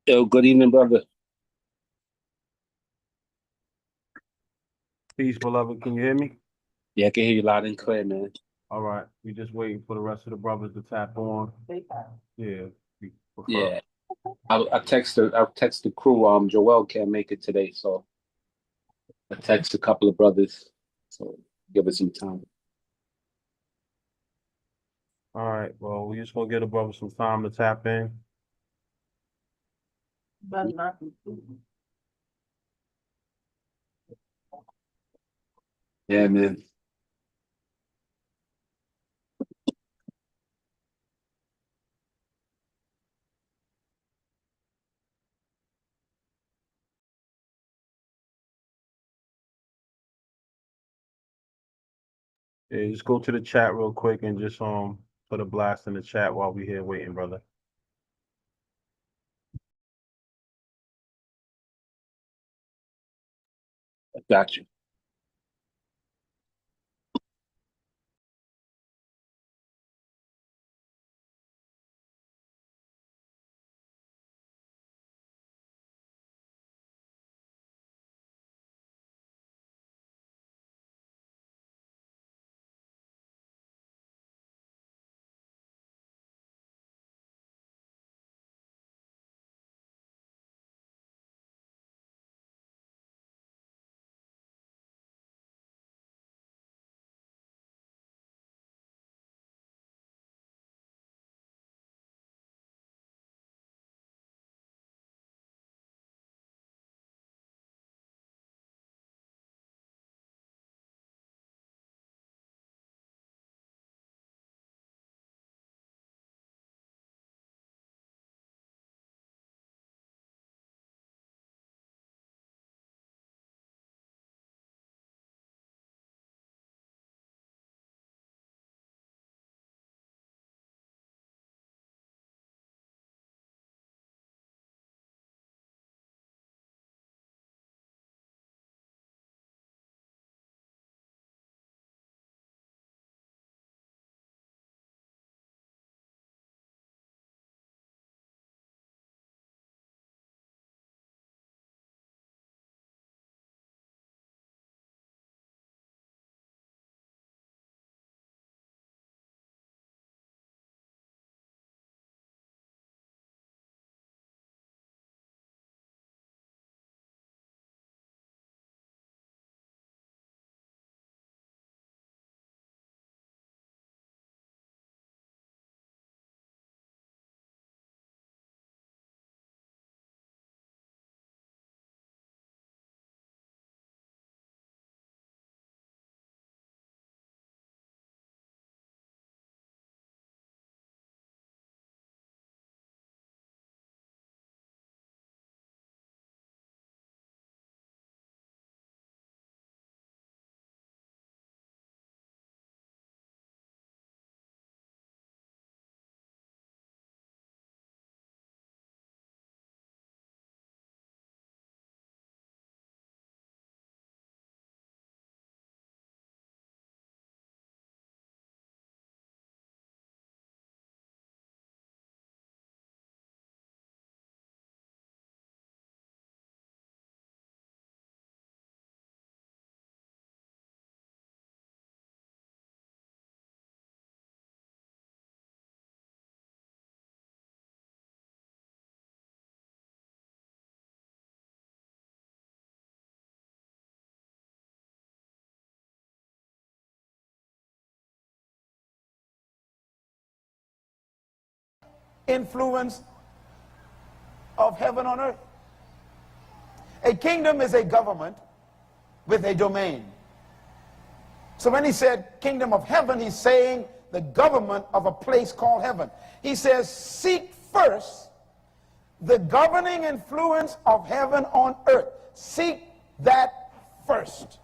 Yo, good evening, brother. Peace, beloved. Can you hear me? Yeah, I can hear you loud and clear, man. All right. We just waiting for the rest of the brothers to tap on. Yeah. Yeah, I text the crew. Joel can't make it today, so I text a couple of brothers. So give us some time. All right. Well, we just gonna give the brothers some time to tap in. Yeah, man. Yeah, just go to the chat real quick and just put a blast in the chat while we here waiting, brother. I got you. Influence of heaven on earth. A kingdom is a government with a domain. So when he said kingdom of heaven, he's saying the government of a place called heaven. He says, seek first the governing influence of heaven on earth. Seek that first.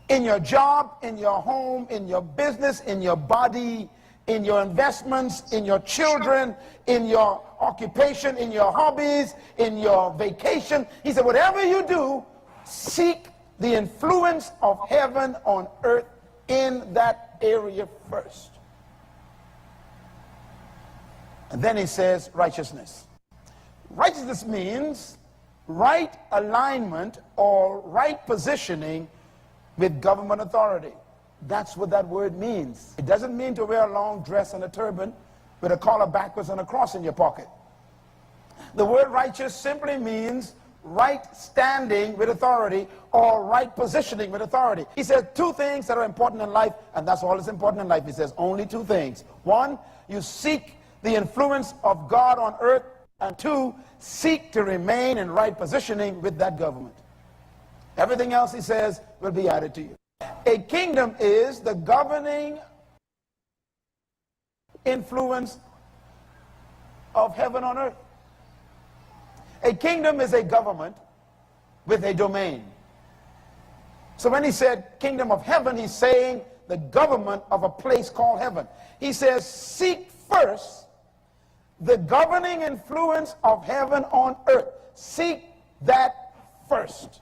In your job, in your home, in your business, in your body, in your investments, in your children, in your occupation, in your hobbies, in your vacation. He said, whatever you do, seek the influence of heaven on earth in that area first. And then he says righteousness. Righteousness means right alignment or right positioning with government authority. That's what that word means. It doesn't mean to wear a long dress and a turban with a collar backwards and a cross in your pocket. The word righteous simply means right standing with authority or right positioning with authority. He says two things that are important in life, and that's all that's important in life. He says only two things. One, you seek the influence of God on earth, and two, seek to remain in right positioning with that government. Everything else, he says, will be added to you. A kingdom is the governing influence of heaven on earth. A kingdom is a government with a domain. So when he said kingdom of heaven, he's saying the government of a place called heaven. He says, seek first the governing influence of heaven on earth. Seek that first.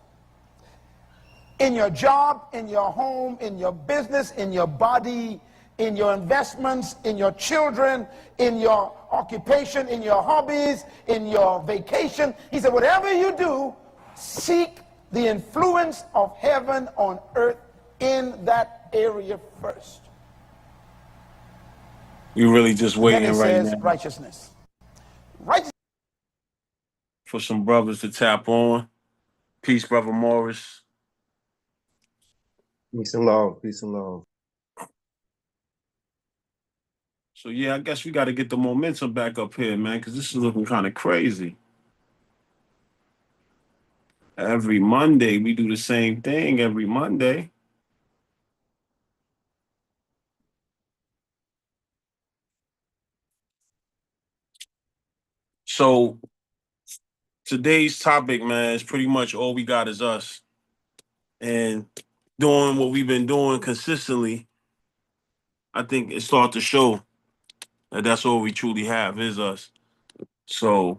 In your job, in your home, in your business, in your body, in your investments, in your children, in your occupation, in your hobbies, in your vacation. He said, whatever you do, seek the influence of heaven on earth in that area first. You really just waiting Then it right says now righteousness. Righteousness. for some brothers to tap on. Peace, Brother Morris. Peace and love. Peace and love. So yeah, I guess we got to get the momentum back up here, man, because this is looking kind of crazy. Every Monday, we do the same thing every Monday. So today's topic, man, is pretty much all we got is us. And doing what we've been doing consistently, I think it starts to show that that's all we truly have is us. So,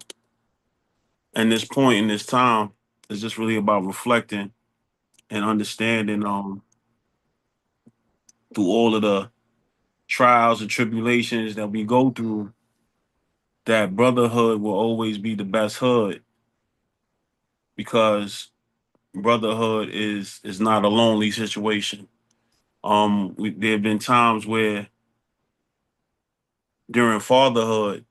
and this point in this time is just really about reflecting and understanding through all of the trials and tribulations that we go through, that brotherhood will always be the best hood, because brotherhood is not a lonely situation. There have been times where during fatherhood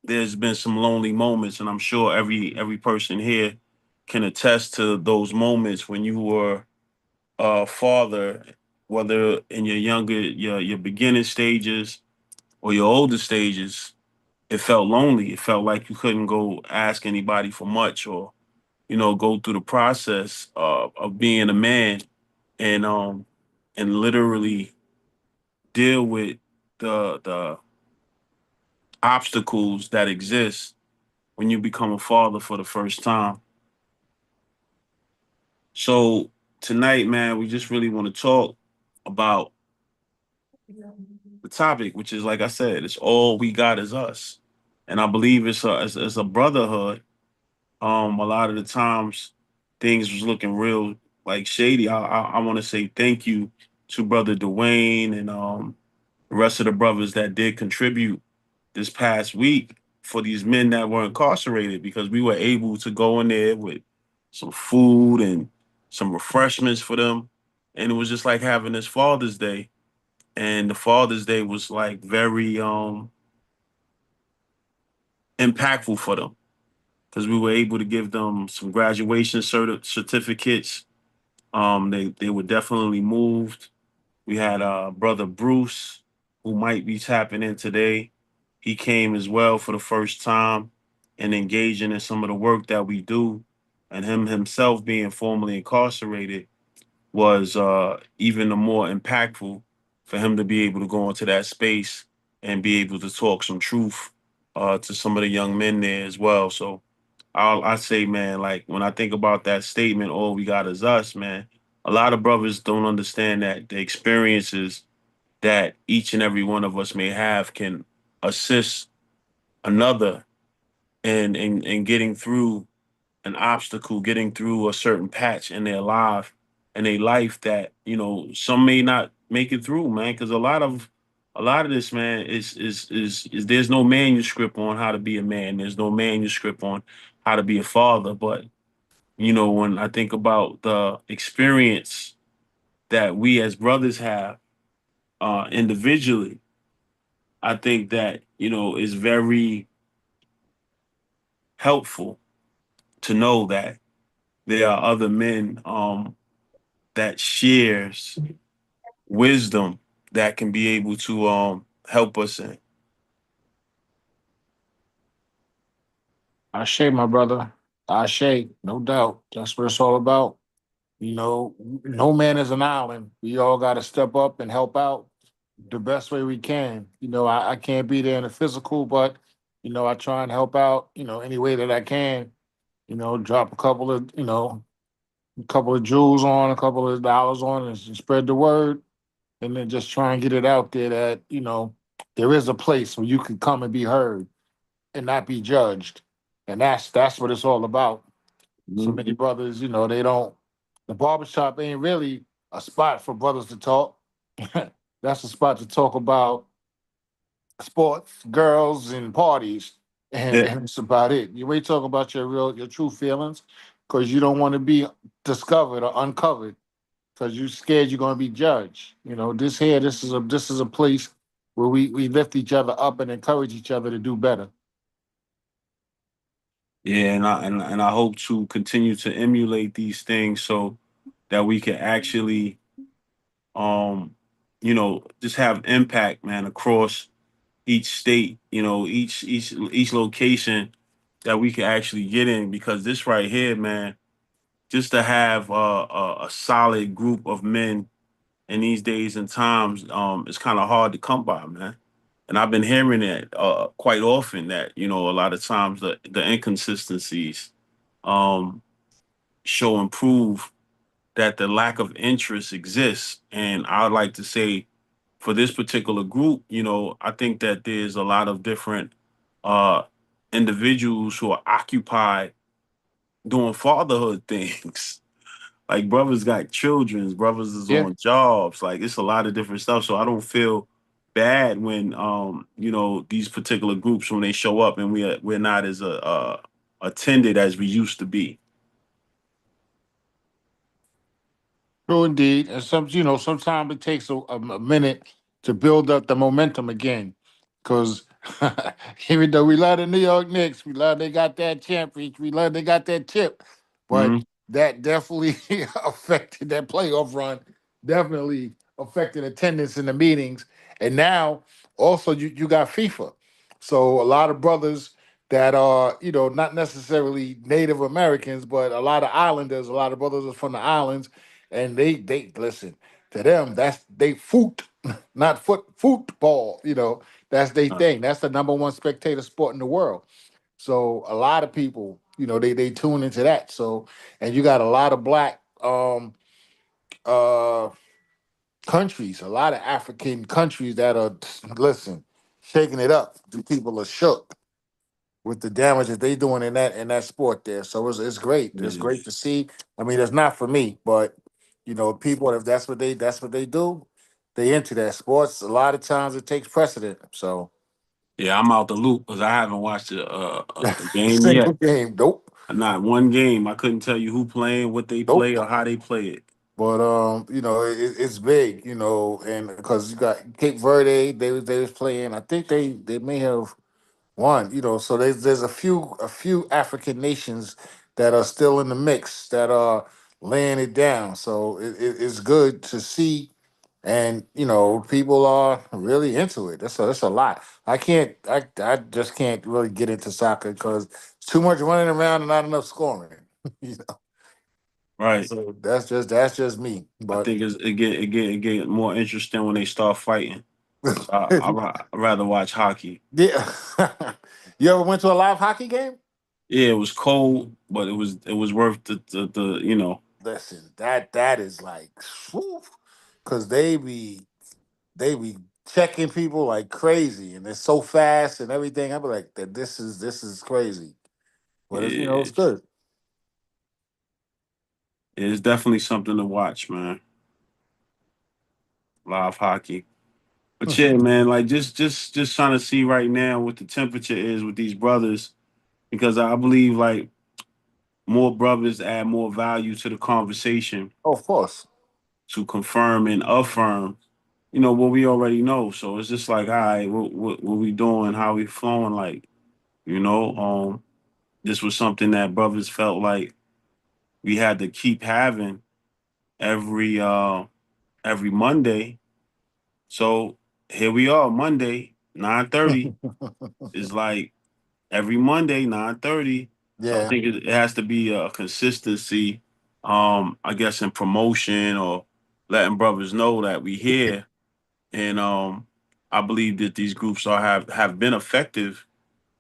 there's been some lonely moments, and I'm sure every person here can attest to those moments when you were a father, whether in your beginning stages or your older stages. It felt lonely. It felt like you couldn't go ask anybody for much, or go through the process of being a man, and literally deal with the obstacles that exist when you become a father for the first time. So tonight, man, we just really want to talk about the topic, which is, like I said, it's all we got is us. And I believe it's a brotherhood. A lot of the times things was looking real like shady. I want to say thank you to Brother Dwayne and the rest of the brothers that did contribute this past week for these men that were incarcerated, because we were able to go in there with some food and some refreshments for them. And it was just like having this Father's Day. And the Father's Day was like very impactful for them, because we were able to give them some graduation certificates. They were definitely moved. We had Brother Bruce, who might be tapping in today. He came as well for the first time and engaging in some of the work that we do. And him himself being formerly incarcerated was even more impactful for him to be able to go into that space and be able to talk some truth to some of the young men there as well. So I say, man, like when I think about that statement, all we got is us, man. A lot of brothers don't understand that the experiences that each and every one of us may have can assist another in getting through an obstacle, getting through a certain patch in their life that some may not make it through, man, because a lot of this, man, is there's no manuscript on how to be a man. There's no manuscript on how to be a father. But when I think about the experience that we as brothers have individually, I think that is very helpful to know that there are other men that shares wisdom that can be able to help us in. Ashe, my brother. Ashe, no doubt. That's what it's all about. You know, no man is an island. We all got to step up and help out the best way we can. I can't be there in the physical, but, I try and help out, any way that I can. Drop a couple of jewels on, a couple of dollars on, and spread the word. And then just try and get it out there that, there is a place where you can come and be heard and not be judged. And that's what it's all about. So Mhm. many brothers, they don't. The barbershop ain't really a spot for brothers to talk. That's a spot to talk about sports, girls, and parties, and, Yeah, and it's about it. You ain't talking about your true feelings, because you don't want to be discovered or uncovered, because you scared you're going to be judged. This is a place where we lift each other up and encourage each other to do better. yeah, and I hope to continue to emulate these things so that we can actually, um, just have impact, man, across each state, each location that we can actually get in. Because this right here, man, just to have a solid group of men in these days and times, it's kind of hard to come by, man. And I've been hearing it quite often that a lot of times the inconsistencies um, show and prove that the lack of interest exists. And I'd like to say for this particular group, I think that there's a lot of different uh, individuals who are occupied doing fatherhood things. Like brothers got children, brothers is Yeah, on jobs. Like it's a lot of different stuff. So I don't feel bad when these particular groups when they show up and we're not as attended as we used to be. true indeed. And sometimes it takes a minute to build up the momentum again. Because even though we love the New York Knicks, we love they got that championship, we love they got that chip, but Mhm. that definitely affected that playoff run, definitely affected attendance in the meetings. And now also you got FIFA. So a lot of brothers that are, not necessarily Native Americans, but a lot of islanders, a lot of brothers are from the islands, and they listen to them. That's they foot, not football. That's their Uh, thing. That's the number one spectator sport in the world. So a lot of people, they tune into that. So and you got a lot of black uh countries, a lot of African countries that are listen, shaking it up. The people are shook with the damage that they doing in that sport there. So it's great. It's yeah. great to see. I mean, it's not for me, but people, if that's what they do, they into that sports. A lot of times it takes precedent. So Yeah, I'm out the loop because I haven't watched a game single yet. game, nope, Not one game. I couldn't tell you who playing, what they play, nope. or how they play it. But it's big, and because you got Cape Verde, they was playing. I think they may have won, so there's a few African nations that are still in the mix that are laying it down. So it's good to see, and people are really into it. That's a lot. I just can't really get into soccer because it's too much running around and not enough scoring. you know, Right. so that's just me. I But think it get more interesting when they start fighting. So I'd rather watch hockey. yeah, you ever went to a live hockey game? Yeah, it was cold, but it was worth the. Listen, that is like, because they be checking people like crazy, and it's so fast and everything. I be like, that this is crazy, but it's Yeah, good. it's definitely something to watch, man. Live hockey. But yeah, man, like just trying to see right now what the temperature is with these brothers, because I believe like more brothers add more value to the conversation Oh, of course. to confirm and affirm, what we already know. So it's just like, all right, what we doing? How we flowing? Like, this was something that brothers felt like we had to keep having every every Monday. So here we are, Monday, 9:30 is like every Monday, 9:30. So I Yeah. think it has to be a consistency, I guess in promotion or letting brothers know that we here. And I believe that these groups have been effective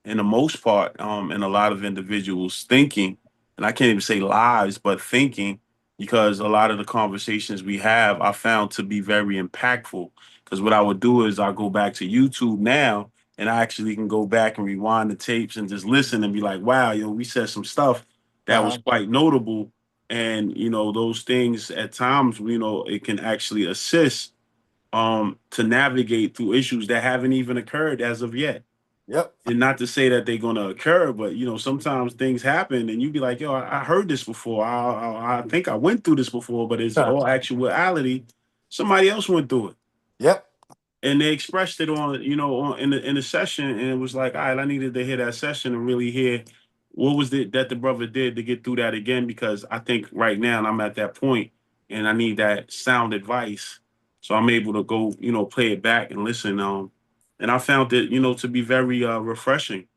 in the most part, in a lot of individuals thinking, and I can't even say lives, but thinking, because a lot of the conversations we have I found to be very impactful. Because what I would do is I go back to YouTube now and I actually can go back and rewind the tapes and just listen and be like, wow, we said some stuff that was Uh-huh. quite notable. And those things at times, it can actually assist to navigate through issues that haven't even occurred as of yet. Yep. And not to say that they're gonna occur, but sometimes things happen, and you be like, "Yo, I heard this before. I think I went through this before, but it's all actuality. Somebody else went through it, Yep. and they expressed it on, in the session, and it was like, all right, I needed to hear that session and really hear what was it that the brother did to get through that again, because I think right now I'm at that point, and I need that sound advice, so I'm able to go, play it back and listen. And I found it, to be very refreshing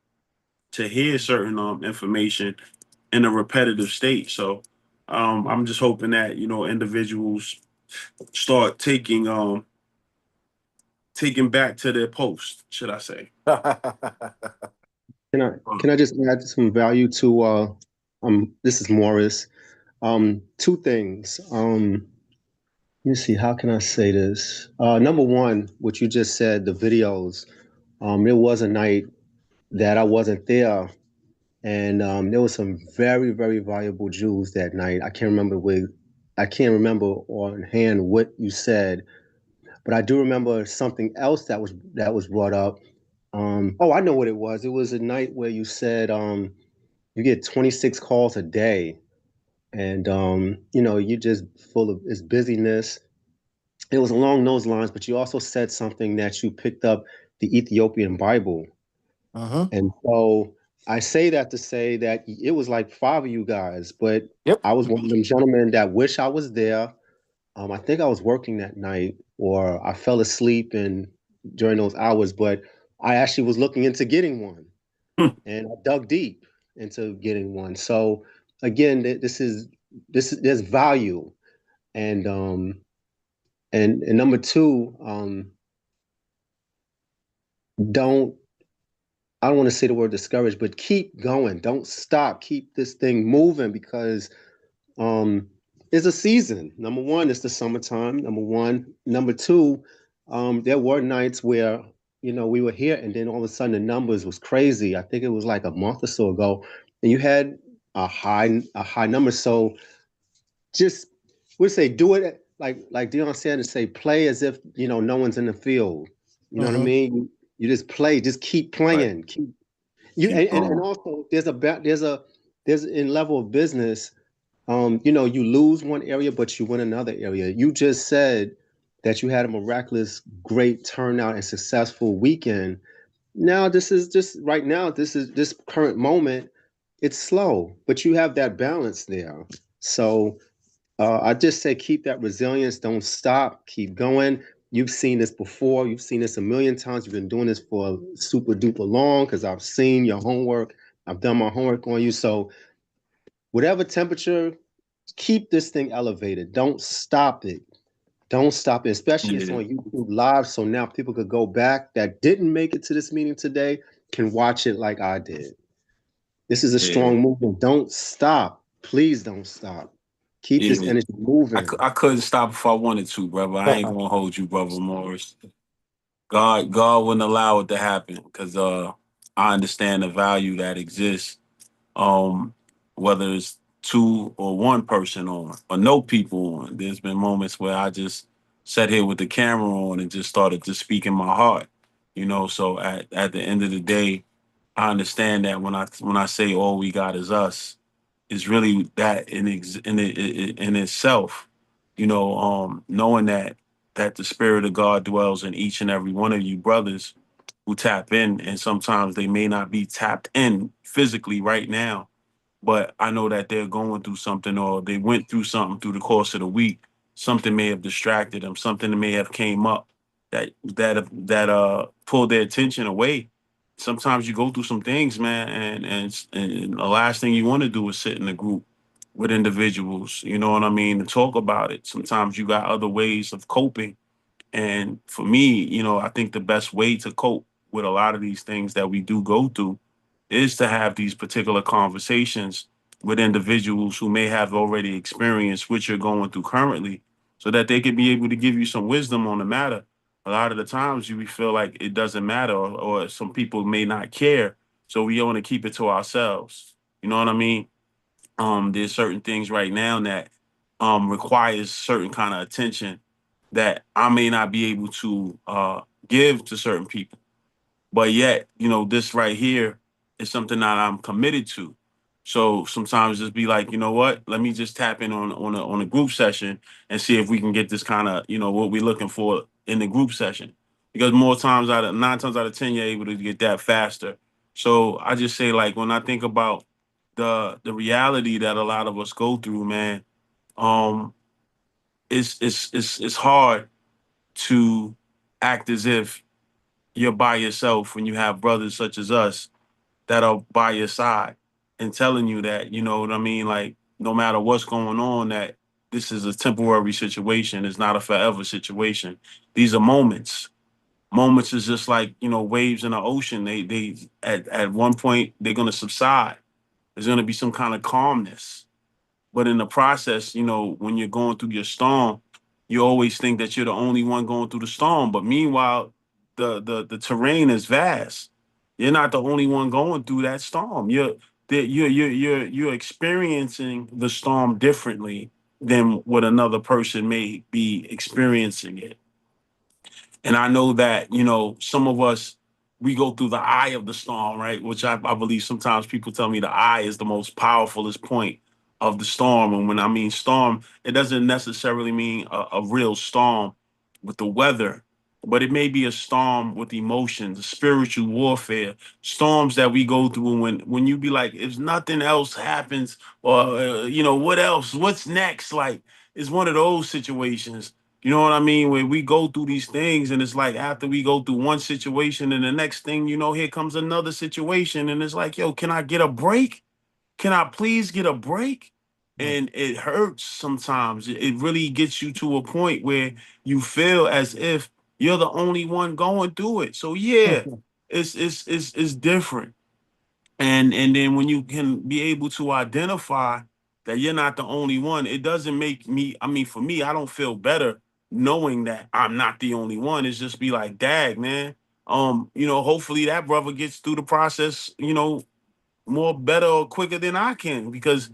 to hear certain information in a repetitive state. So I'm just hoping that individuals start taking back to their post, should I say? Can I just add some value to this is Morris. Two things. Let me see, how can I say this? Number one, what you just said, the videos. There was a night that I wasn't there, and there was some very, very valuable jewels that night. I can't remember on hand what you said, but I do remember something else that was brought up. Oh, I know what it was. It was a night where you said you get 26 calls a day, and you're just full of it's busyness. It was along those lines, but you also said something that you picked up the Ethiopian Bible. Uh-huh. And so I say that to say that it was like five of you guys, but Yep. I was one of them gentlemen that wish I was there. I think I was working that night, or I fell asleep and during those hours, but I actually was looking into getting one, and I dug deep into getting one. So again, this is there's value, and number two, don't I don't want to say the word discouraged, but keep going. Don't stop. Keep this thing moving because um, it's a season. Number one, it's the summertime. Number one. Number two, there were nights where we were here, and then all of a sudden the numbers was crazy. I think it was like a month or so ago, and you had a high number. So just we say do it like Dion said, and say play as if no one's in the field. You know what I Uh-huh. mean? You just play, just keep Right. playing, keep you Keep and going. also there's in level of business, you lose one area but you win another area. You just said that you had a miraculous great turnout and successful weekend. Now this is just right now, this is this current moment, it's slow, but you have that balance there. So I just say keep that resilience. Don't stop. Keep going. You've seen this before. You've seen this a million times. You've been doing this for super duper long because I've seen your homework. I've done my homework on you. So whatever temperature, keep this thing elevated. Don't stop it. Don't stop it. Especially it's Yeah, on YouTube Live. So now people could go back that didn't make it to this meeting today can watch it like I did. This is a yeah, strong movement. Don't stop. Please don't stop. Keep this yeah. energy moving. I couldn't stop if I wanted to, brother. I ain't gonna hold you, brother Morris. God wouldn't allow it to happen because I understand the value that exists. Um, whether it's two or one person on or no people on. There's been moments where I just sat here with the camera on and just started to speak in my heart. So at the end of the day, I understand that when I say all we got is us, it's really that in itself. Knowing that the spirit of God dwells in each and every one of you brothers who tap in, and sometimes they may not be tapped in physically right now, but I know that they're going through something, or they went through something through the course of the week. Something may have distracted them. Something that may have came up that pulled their attention away. Sometimes you go through some things, man, and the last thing you want to do is sit in a group with individuals. You know what I mean? To talk about it. Sometimes you got other ways of coping, and for me, I think the best way to cope with a lot of these things that we do go through is to have these particular conversations with individuals who may have already experienced what you're going through currently, so that they could be able to give you some wisdom on the matter. A lot of the times we feel like it doesn't matter, or some people may not care, so we want to keep it to ourselves. You know what I mean? There's certain things right now that requires certain kind of attention that I may not be able to give to certain people. But yet, this right here is something that I'm committed to. So sometimes just be like, you know what? Let me just tap in on a group session and see if we can get this kind of, what we're looking for in the group session. Because more times out of 9 times out of 10, you're able to get that faster. So I just say, like, when I think about the reality that a lot of us go through, man, um, it's hard to act as if you're by yourself when you have brothers such as us that are by your side and telling you that, you know what I mean? Like, no matter what's going on, that this is a temporary situation. It's not a forever situation. These are moments. Moments is just like, waves in the ocean. They at one point they're gonna subside. There's gonna be some kind of calmness. But in the process, when you're going through your storm, you always think that you're the only one going through the storm. But meanwhile, the terrain is vast. You're not the only one going through that storm. You're experiencing the storm differently than what another person may be experiencing it. And I know that, some of us, we go through the eye of the storm, right? Which I believe sometimes people tell me the eye is the most powerfulest point of the storm. And when I mean storm, it doesn't necessarily mean a real storm with the weather, but it may be a storm with emotions, spiritual warfare, storms that we go through. When you be like, if nothing else happens, or, what else? What's next? Like, it's one of those situations, you know what I mean? When we go through these things, and it's like after we go through one situation, and the next thing here comes another situation, and it's like, yo, can I get a break? Can I please get a break? And it hurts sometimes. It really gets you to a point where you feel as if you're the only one going through it. So yeah, it's different. And then when you can be able to identify that you're not the only one, it doesn't make me, I mean, for me, I don't feel better knowing that I'm not the only one. It's just be like, dag, man. Hopefully that brother gets through the process, more better or quicker than I can, because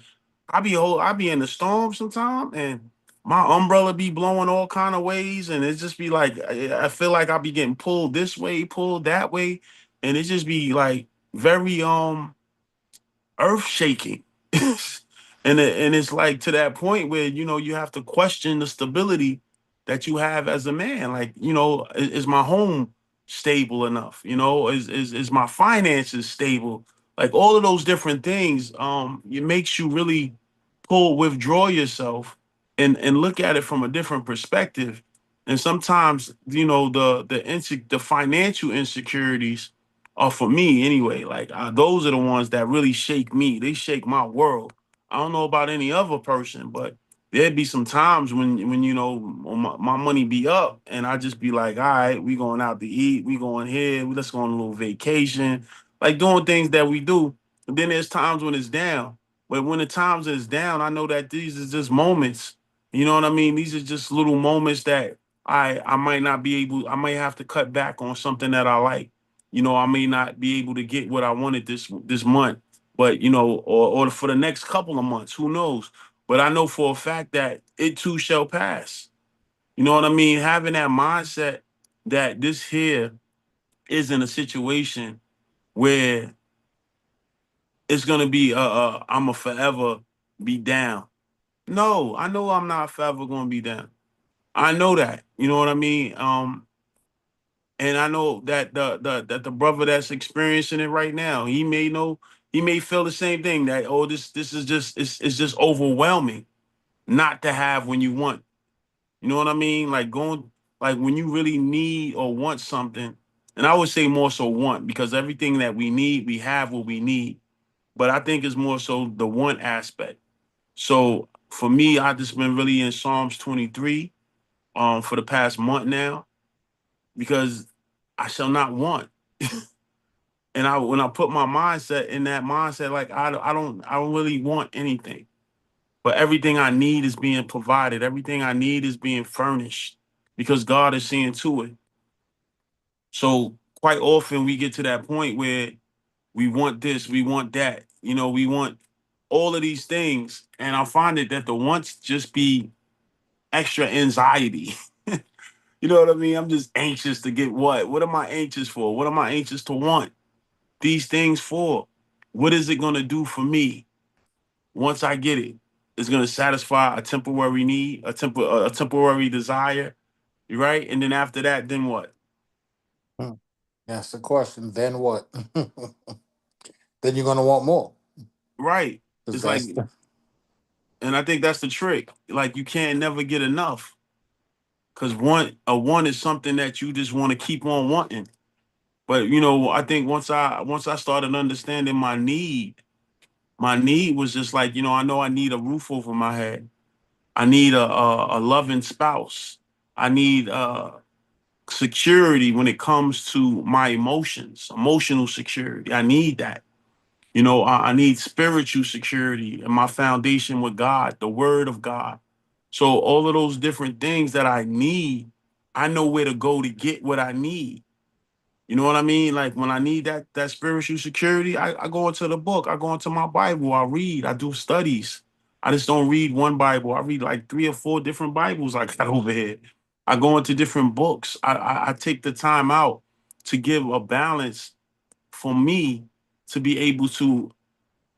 I be in the storm sometime, and my umbrella be blowing all kind of ways, and it just be like I feel like I be getting pulled this way, pulled that way, and it just be like very earth shaking. And it's like to that point where you have to question the stability that you have as a man. Like, is my home stable enough? Is my finances stable? Like, all of those different things, it makes you really withdraw yourself and look at it from a different perspective. And sometimes, the financial insecurities are, for me anyway, like, those are the ones that really shake me. They shake my world. I don't know about any other person, but there'd be some times when my money be up, and I just be like, all right, we going out to eat, we going here, let's go on a little vacation, like doing things that we do. And then there's times when it's down. But when the times is down, I know that these are just moments. You know what I mean? These are just little moments that I might not be able. I might have to cut back on something that I like. I may not be able to get what I wanted this month, but or for the next couple of months, who knows? But I know for a fact that it too shall pass. You know what I mean? Having that mindset that this here isn't a situation where it's gonna be I'm a forever be down. No, I know I'm not forever gonna be down. I know that. You know what I mean? And I know that the brother that's experiencing it right now, he may feel the same thing that oh this is just it's just overwhelming not to have when you want. You know what I mean? Like going like when you really need or want something, and I would say more so want because everything that we need, we have what we need. But I think it's more so the want aspect. So for me, I just been really in Psalms 23 for the past month now because I shall not want. And I when I put my mindset in that mindset, like I don't really want anything. But everything I need is being provided. Everything I need is being furnished because God is seeing to it. So quite often we get to that point where we want this, we want that, you know, we want all of these things. And I find it that the wants just be extra anxiety. You know what I mean? I'm just anxious to get what? What am I anxious for? What am I anxious to want these things for? What is it going to do for me once I get it? It's going to satisfy a temporary need, a temporary desire, right? And then after that, then what? Hmm. That's the question. Then what? Then you're gonna want more. Right. 'Cause It's like, and I think that's the trick. Like you can't never get enough because one is something that you just want to keep on wanting. But you know, I think once I started understanding my need was just like, you know I need a roof over my head. I need a loving spouse. I need security when it comes to my emotions, emotional security. I need that. You know, I need spiritual security and my foundation with God, the word of God. So all of those different things that I need, I know where to go to get what I need. You know what I mean? Like when I need that spiritual security, I go into the book, I go into my Bible, I read, I do studies. I just don't read one Bible. I read like 3 or 4 different Bibles I got over here. I go into different books. I take the time out to give a balance for me to be able to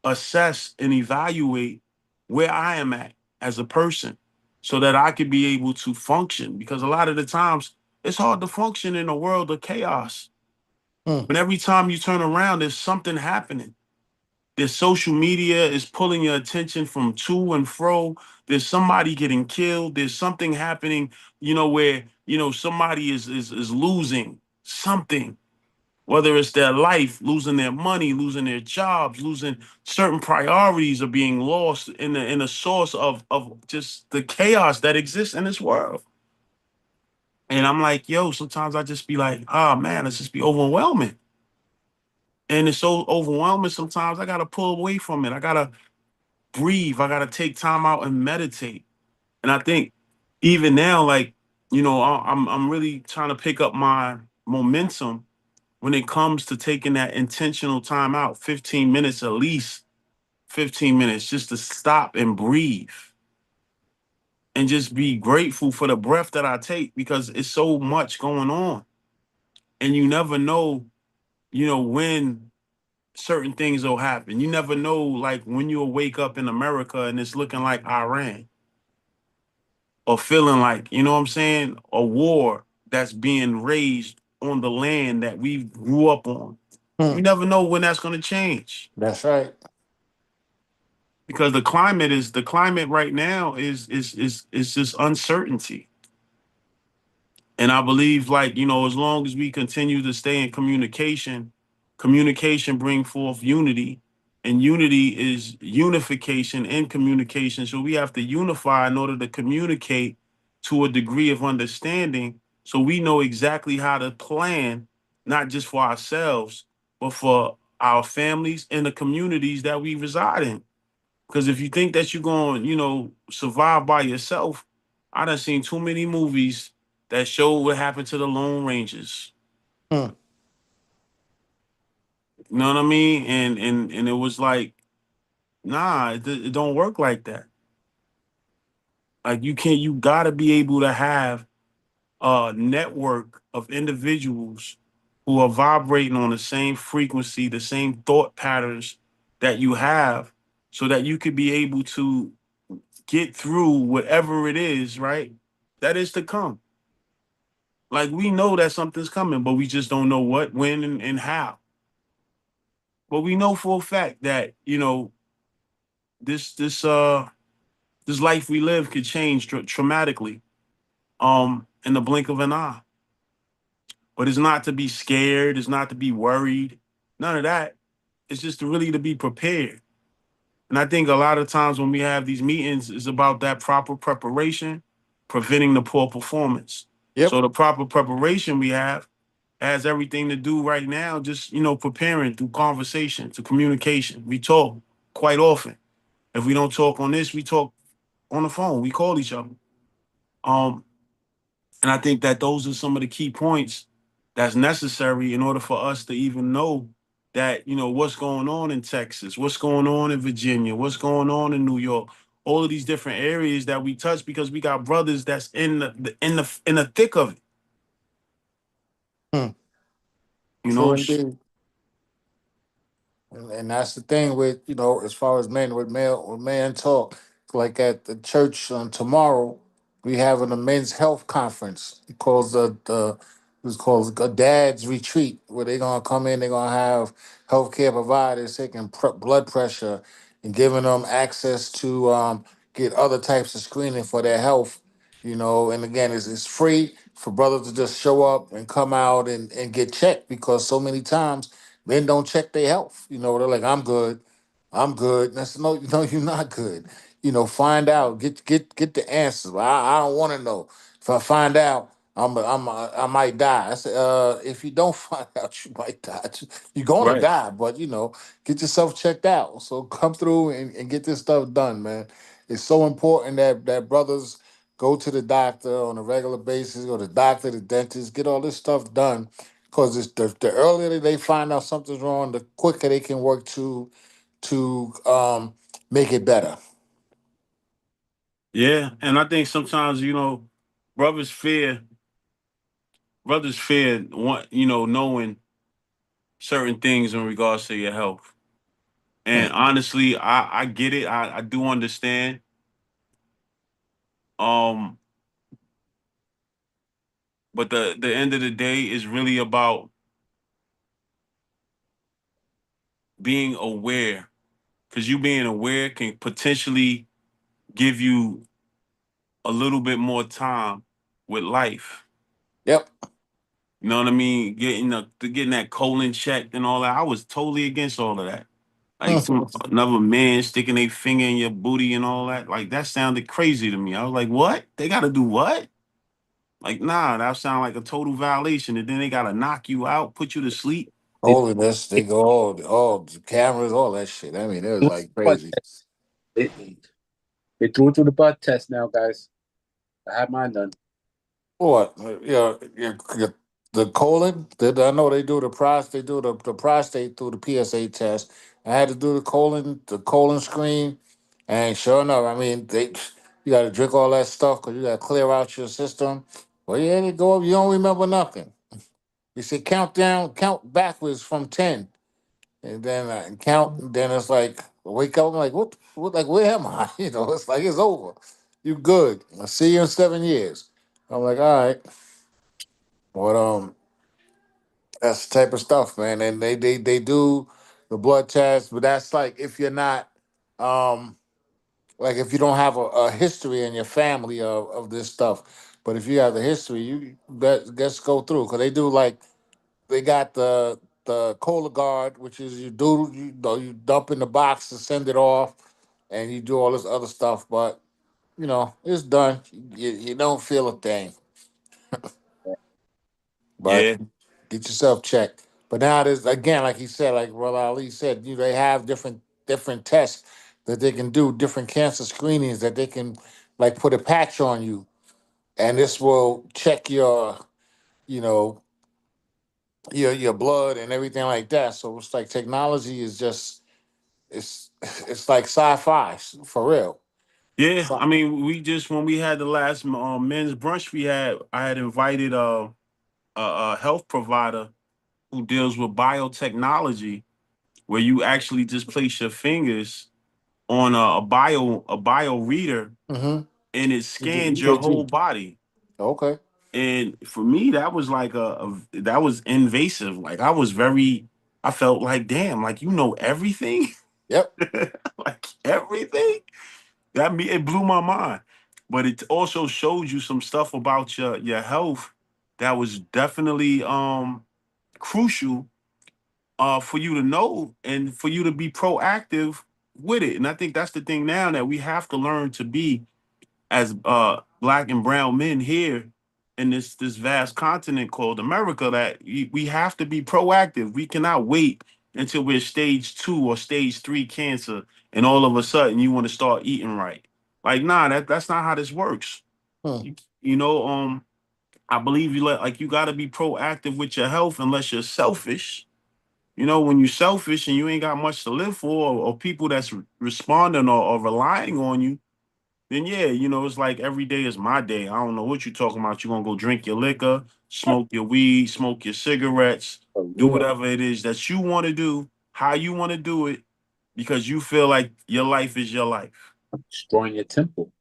assess and evaluate where I am at as a person so that I could be able to function. Because a lot of the times it's hard to function in a world of chaos. Hmm. But every time you turn around, there's something happening. There's social media is pulling your attention from to and fro. There's somebody getting killed. There's something happening, where somebody is losing something, whether it's their life, losing their money, losing their jobs, losing certain priorities are being lost in a source of just the chaos that exists in this world. And I'm like, yo, sometimes I just be like, oh man, it's just be overwhelming. And it's so overwhelming sometimes I gotta pull away from it. I gotta breathe. I gotta take time out and meditate. And I think even now, like, I'm really trying to pick up my momentum when it comes to taking that intentional time out, 15 minutes at least, 15 minutes just to stop and breathe and just be grateful for the breath that I take because it's so much going on. And you never know, when certain things will happen. You never know, like when you'll wake up in America and it's looking like Iran or feeling like, you know what I'm saying, a war that's being raged on the land that we grew up on. Hmm. You never know when that's going to change That's right. because the climate right now is just uncertainty. And I believe, like, as long as we continue to stay in communication, communication bring forth unity, and unity is unification and communication. So we have to unify in order to communicate to a degree of understanding so we know exactly how to plan, not just for ourselves, but for our families and the communities that we reside in. Because if you think that you're going, survive by yourself, I done seen too many movies that show what happened to the Lone Rangers. Hmm. You know what I mean? And it was like, nah, it don't work like that. Like you can't. You gotta be able to have network of individuals who are vibrating on the same frequency, the same thought patterns that you have, so that you could be able to get through whatever it is, right? That is to come. Like we know that something's coming, but we just don't know what, when, and how. But we know for a fact that, this this uh this life we live could change traumatically in the blink of an eye. But it's not to be scared, it's not to be worried, none of that. It's just to be prepared. And I think a lot of times when we have these meetings, it's about that proper preparation, preventing the poor performance. Yep. So the proper preparation we have has everything to do right now, just preparing through conversation, to communication. We talk quite often. If we don't talk on this, we talk on the phone. We call each other. Um, and I think that those are some of the key points that's necessary in order for us to even know that, what's going on in Texas, what's going on in Virginia, what's going on in New York, all of these different areas that we touch, because we got brothers that's in the thick of it. Hmm. You True know, indeed. And that's the thing with, as far as men with man talk. Like at the church on tomorrow, we having a men's health conference. It's called a dad's retreat, where they're gonna come in, they're gonna have healthcare providers taking blood pressure and giving them access to get other types of screening for their health. And again, it's free for brothers to just show up and come out and get checked, because so many times men don't check their health. They're like, I'm good. I'm good. And I said, no, no, you're not good. Find out. Get the answers. I don't want to know. If I find out, I might die. I said, if you don't find out, you might die. You're gonna right. die, but get yourself checked out. So come through and get this stuff done, man. It's so important that brothers go to the doctor on a regular basis, go to the doctor, the dentist, get all this stuff done, because it's the earlier they find out something's wrong, the quicker they can work to make it better. Yeah. And I think sometimes, brothers fear, knowing certain things in regards to your health. Hmm. And honestly, I get it. I do understand. Um, but the end of the day is really about being aware, because you being aware can potentially give you a little bit more time with life. Yep. You know what I mean? Getting that colon checked and all that. I was totally against all of that. Like another man sticking their finger in your booty and all that. Like that sounded crazy to me. I was like, what? They gotta do what? Like, nah, that sound like a total violation. And then they gotta knock you out, put you to sleep. They, Holiness, they go all the cameras, all that shit. I mean, it was like blood crazy. test. They, they threw it through the blood test now, guys. I had mine done. What? The colon. I know they do the prostate. They do the prostate through the PSA test. I had to do the colon screen, and sure enough, I mean, you got to drink all that stuff because you got to clear out your system. Well, yeah, they go up. You don't remember nothing. You say count backwards from 10, and then count. And then it's like wake up. I'm like, what? Like, where am I? It's like it's over. You good? I'll see you in 7 years. I'm like, all right. But that's the type of stuff, man. And they do the blood test, but that's like if you're not um like if you don't have a history in your family of this stuff. But if you have the history, you let's go through, because they do like they got the Cologuard, which is you dump in the box and send it off, and you do all this other stuff. But it's done. You don't feel a thing, but Yeah, get yourself checked. But now there's again, like he said, like Brother Ali said, they have different tests that they can do, different cancer screenings that they can like put a patch on you, and this will check you know, your blood and everything like that. So it's like technology is just it's it's like sci-fi for real. Yeah, I mean, we just when we had the last men's brunch I had invited a health provider who deals with biotechnology, where you actually just place your fingers on a bio reader Mm-hmm. and it scans your whole body. Okay. And for me, that was like that was invasive. Like I felt like, damn, like you know everything, Yep. like everything. It blew my mind. But it also showed you some stuff about your health that was definitely crucial for you to know and for you to be proactive with it. And I think that's the thing now that we have to learn to be as black and brown men here in this vast continent called America, that we have to be proactive. We cannot wait until we're stage 2 or stage 3 cancer and all of a sudden you want to start eating right. Like, nah, that's not how this works. Hmm. You know, I believe you got to be proactive with your health unless you're selfish. You know, when you're selfish and you ain't got much to live for, or people that's responding or relying on you, then yeah, you know, it's like every day is my day. I don't know what you're talking about. You're gonna go drink your liquor, smoke your weed, smoke your cigarettes, do whatever it is that you want to do, how you want to do it, because you feel like your life is your life. Destroying your temple.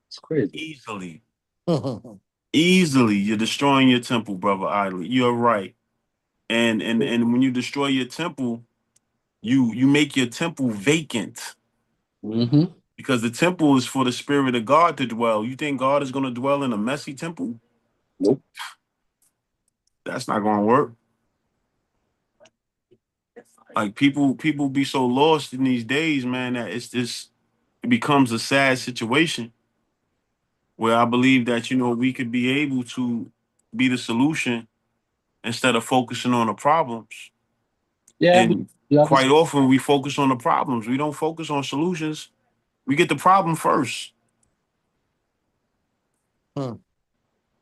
It's crazy. Easily. Mm-hmm. Easily. You're destroying your temple, brother Idly. You're right. And when you destroy your temple, you make your temple vacant. Mm-hmm. Because the temple is for the spirit of God to dwell. You think God is going to dwell in a messy temple? Nope. That's not going to work. Like people be so lost in these days, man, that it becomes a sad situation where I believe that, you know, we could be able to be the solution instead of focusing on the problems. Yeah, And you have quite often we focus on the problems. We don't focus on solutions. We get the problem first. Hmm.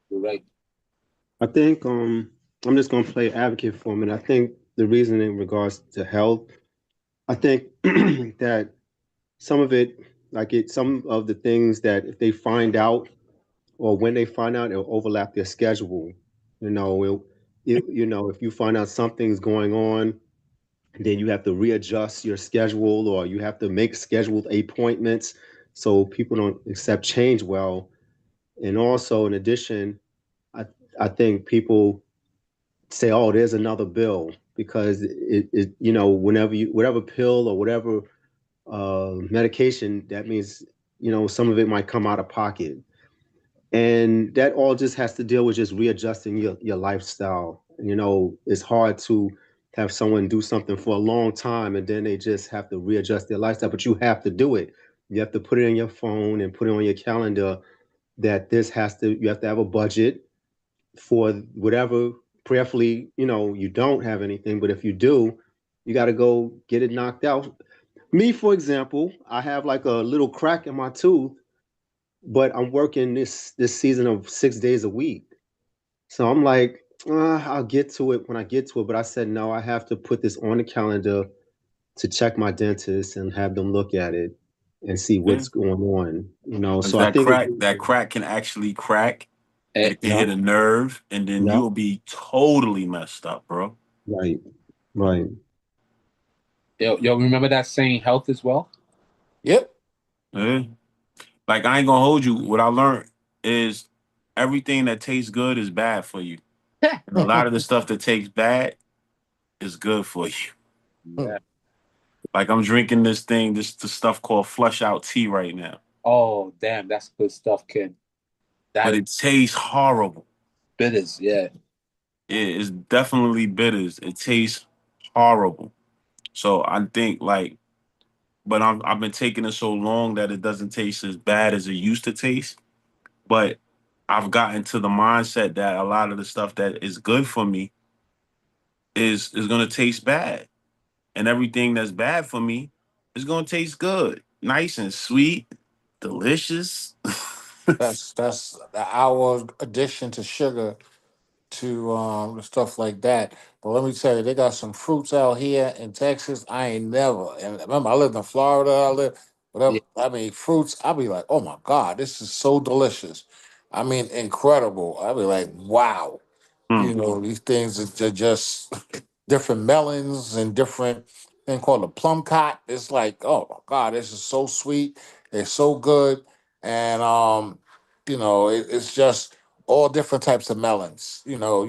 you're right. I think I'm just gonna play advocate for a minute. I think the reason in regards to health, I think that some of it, some of the things that if they find out or when they find out, it'll overlap their schedule. You know, if you find out something's going on, then you have to readjust your schedule or you have to make scheduled appointments so people don't accept change well. And also, in addition, I I think people say, "Oh, there's another bill," because it you know whatever pill or whatever medication, that means some of it might come out of pocket, and that all just has to deal with just readjusting your lifestyle. It's hard to have someone do something for a long time and then they just have to readjust their lifestyle, but you have to do it. You have to put it in your phone and put it on your calendar that you have to have a budget for whatever. Prayerfully, you don't have anything, but if you do, you got to go get it knocked out. Me, for example, I have like a little crack in my tooth, but I'm working this season of 6 days a week. So I'm like, I'll get to it when I get to it. But I said, no, I have to put this on the calendar to check my dentist and have them look at it and see Yeah. what's going on. Because So I think that crack can actually crack. It can yeah, hit a nerve, and then yeah, you'll be totally messed up, bro. right, right. Yo, remember that saying, health is wealth? Yep. Yeah. Like I ain't gonna hold you. What I learned is everything that tastes good is bad for you. And a lot of the stuff that tastes bad is good for you. Yeah. Like I'm drinking the stuff called Flush Out Tea right now. Oh, damn, that's good stuff, kid. That But is it tastes horrible. bitters, yeah. It's definitely bitters. It tastes horrible. So I think like, but I've been taking it so long that it doesn't taste as bad as it used to taste. But I've gotten to the mindset that a lot of the stuff that is good for me is gonna taste bad. And everything that's bad for me is gonna taste good. Nice and sweet, delicious. That's our addiction to sugar, to stuff like that. But let me tell you, they got some fruits out here in Texas. I ain't never. And remember, I lived in Florida. whatever. Yeah. I mean, fruits. I'll be like, oh my God, this is so delicious. I mean, incredible. I'll be like, wow. Mm. You know, these things are just different melons and different thing called a plum cot. It's like, oh my God, this is so sweet. It's so good. And you know, it's just all different types of melons. You know,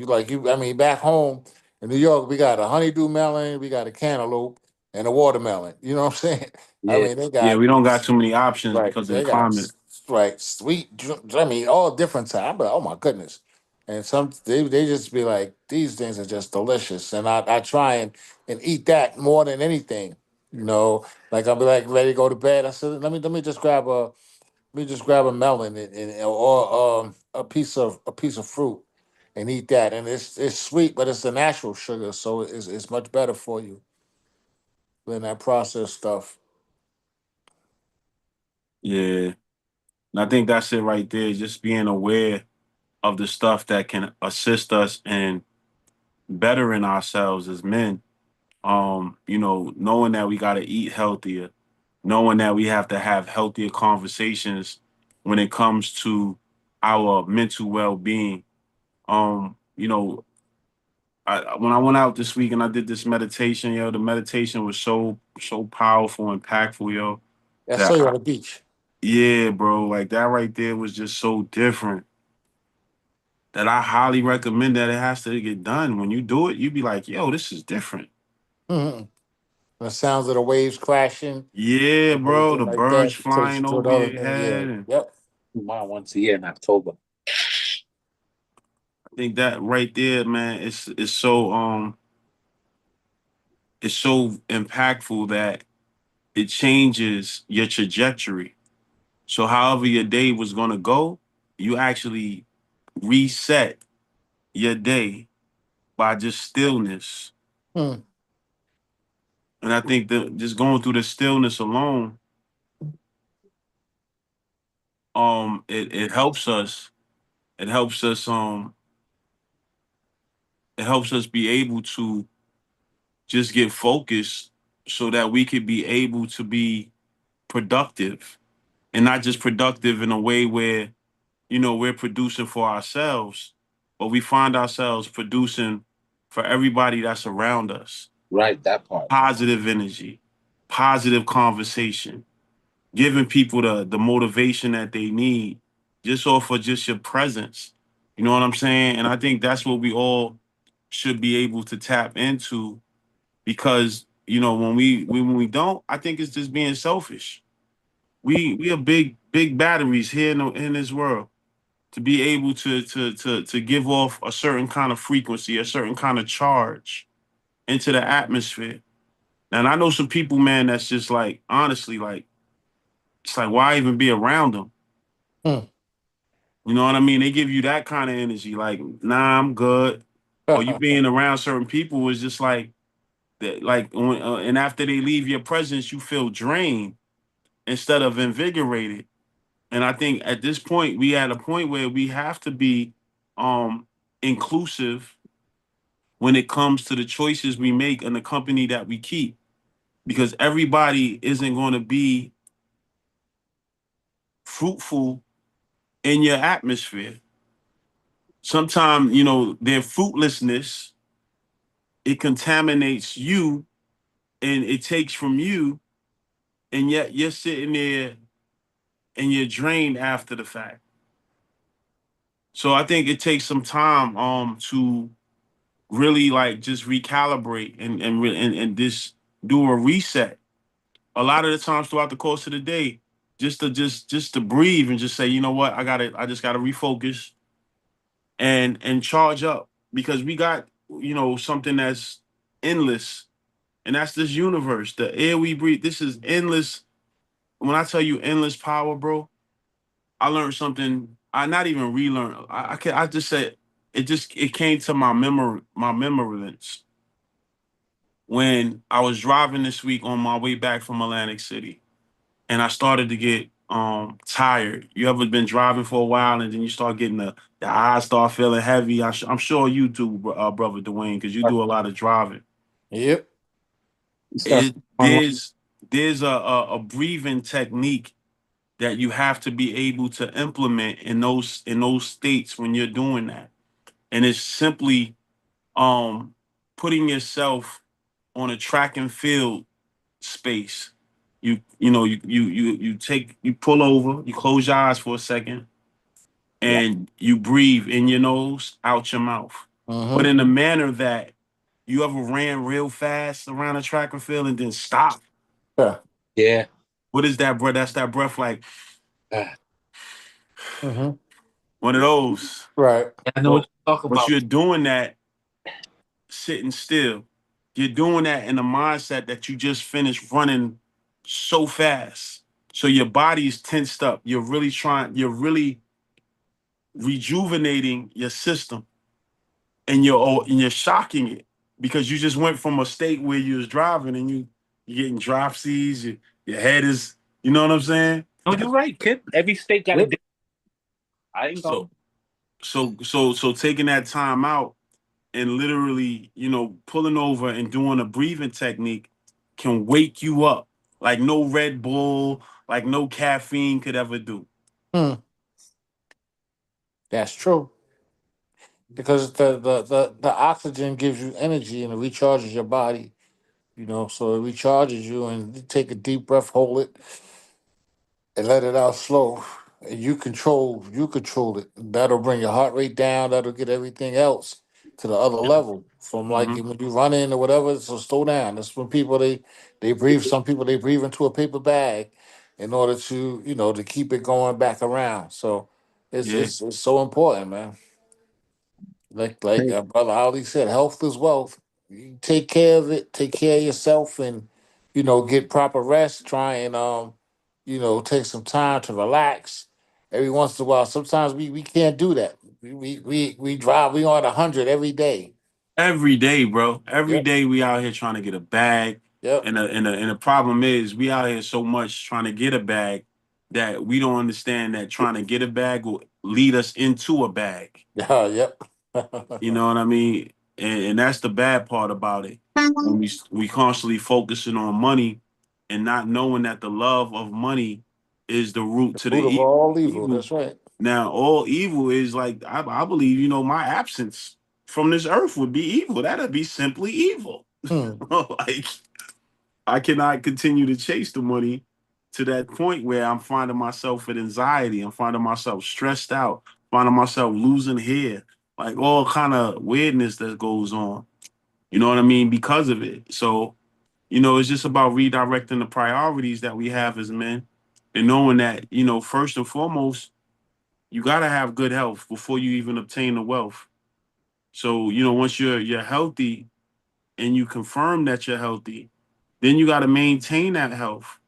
I mean, back home in New York, we got a honeydew melon, we got a cantaloupe, and a watermelon. You know what I'm saying? I Yeah. mean, they Yeah, got we don't got too many options right, because of the they got climate. right sweet. I mean, all different types. I'm like, oh my goodness. And some they just be like, these things are just delicious. And I try and eat that more than anything. You know, like I'll be like ready to go to bed. I said, let me just grab a melon or a piece of fruit and eat that. And it's sweet, but it's the natural sugar, so it's much better for you than that processed stuff. Yeah. And I think that's it right there. Just being aware of the stuff that can assist us in bettering ourselves as men. Knowing that we got to eat healthier, knowing that we have to have healthier conversations when it comes to our mental well-being. When I went out this week and I did this meditation, yo, the meditation was so powerful, impactful, yo. I saw That you I, on the beach. yeah, bro, like that right there was just so different that I highly recommend that it has to get done. When you do it, you be like, yo, this is different. Mhm. The sounds of the waves crashing Yeah, and bro, everything the like birds that takes you flying to over another your thing. Yeah. head. And Yep. Mine once a year in October. I think that right there, man, it's so impactful that it changes your trajectory. So however your day was gonna go, you actually reset your day by just stillness. Hmm. And I think that just going through the stillness alone, it helps us. It helps us it helps us be able to just get focused so that we could be able to be productive, and not just productive in a way where we're producing for ourselves, but we find ourselves producing for everybody that's around us. Right, that part. Positive energy, positive conversation, giving people the motivation that they need just off of just your presence. You know what I'm saying? And I think that's what we all should be able to tap into, because when we don't, I think it's just being selfish. We are big batteries here in this world, to be able to give off a certain kind of frequency, a certain kind of charge into the atmosphere. And I know some people, man, that's just like, honestly, like, it's like, why even be around them? Hmm. You know what I mean? They give you that kind of energy, like, nah, I'm good. Or you being around certain people is just like that, and after they leave your presence, you feel drained instead of invigorated. And I think at this point, we at a point where we have to be um inclusive when it comes to the choices we make and the company that we keep. Because everybody isn't going to be fruitful in your atmosphere. Sometimes, their fruitlessness, it contaminates you and it takes from you, and yet you're sitting there and you're drained after the fact. So I think it takes some time to really like just recalibrate and just do a reset. A lot of the times throughout the course of the day, just to breathe and just say, you know what, I just gotta refocus and charge up, because we got something that's endless, and that's this universe, the air we breathe. This is endless. When I tell you endless power, bro, I learned something. I not even relearn. I just said it came to my remembrance when I was driving this week on my way back from Atlantic City, and I started to get tired. You ever been driving for a while and then you start getting the eyes start feeling heavy? I'm sure you do, brother Dwayne, because you do a lot of driving. Yep. You start It there's there's a breathing technique that you have to be able to implement in those states when you're doing that. And it's simply putting yourself on a track and field space. You pull over, you close your eyes for a second, and you breathe in your nose, out your mouth. But in a manner that you ever ran real fast around a track and field and then stop. Yeah. Yeah. What is that breath? That's that breath like Ah, Mm-hmm. one of those. Right. I know what you talk But about. you're doing that sitting still. You're doing that in a mindset that you just finished running so fast. So your body is tensed up. You're really rejuvenating your system, and you're shocking it because you just went from a state where you was driving and you're getting dropsies, your head is, you know what I'm saying? No, you're right, kid. Every state got a different. I ain't So going. so taking that time out and literally, pulling over and doing a breathing technique can wake you up like no Red Bull, like no caffeine could ever do. Hmm. That's true. Because the oxygen gives you energy and it recharges your body. So it recharges you, and you take a deep breath, hold it, and let it out slow. And you control it. That'll bring your heart rate down. That'll get everything else to the other level. From like Hmm. when you run in or whatever, so slow down. That's when people they breathe. Some people they breathe into a paper bag in order to to keep it going back around. So it's Yeah, it's it's so important, man. Like Hey, Brother Ali said, health is wealth. You take care of it, take care of yourself, and get proper rest. Try and take some time to relax every once in a while. Sometimes we can't do that. We drive. We on 100 every day. every day, bro. Every Yep. day we out here trying to get a bag, Yep. and the problem is we out here so much trying to get a bag that we don't understand that trying to get a bag will lead us into a bag. Yeah. Yep. You know what I mean? And that's the bad part about it. When we constantly focusing on money and not knowing that the love of money is the root to the Root of all evil. evil. That's right. Now, all evil is like I believe, my absence from this earth would be evil. That'd be simply evil. Hmm. Like I cannot continue to chase the money to that point where I'm finding myself with anxiety. I'm finding myself stressed out, finding myself losing hair, like all kind of weirdness that goes on. You know what I mean? Because of it. So, it's just about redirecting the priorities that we have as men and knowing that, first and foremost, you gotta have good health before you even obtain the wealth. So, once you're healthy and you confirm that you're healthy, then you gotta maintain that health.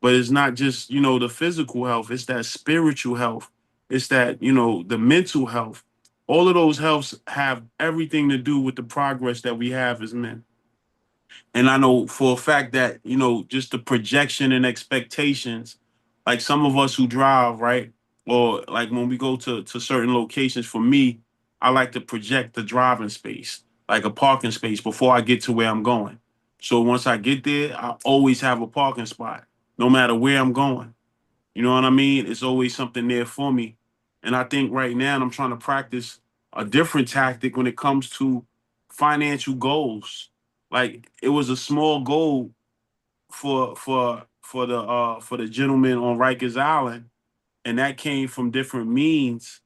But it's not just, the physical health, it's that spiritual health. It's that, the mental health. All of those healths have everything to do with the progress that we have as men. And I know for a fact that, just the projection and expectations, like some of us who drive, right? Or like when we go to certain locations, for me, I like to project the driving space, like a parking space before I get to where I'm going. So once I get there, I always have a parking spot, no matter where I'm going. You know what I mean? It's always something there for me. And I think right now I'm trying to practice a different tactic when it comes to financial goals. Like it was a small goal for the gentleman on Rikers Island, and that came from different means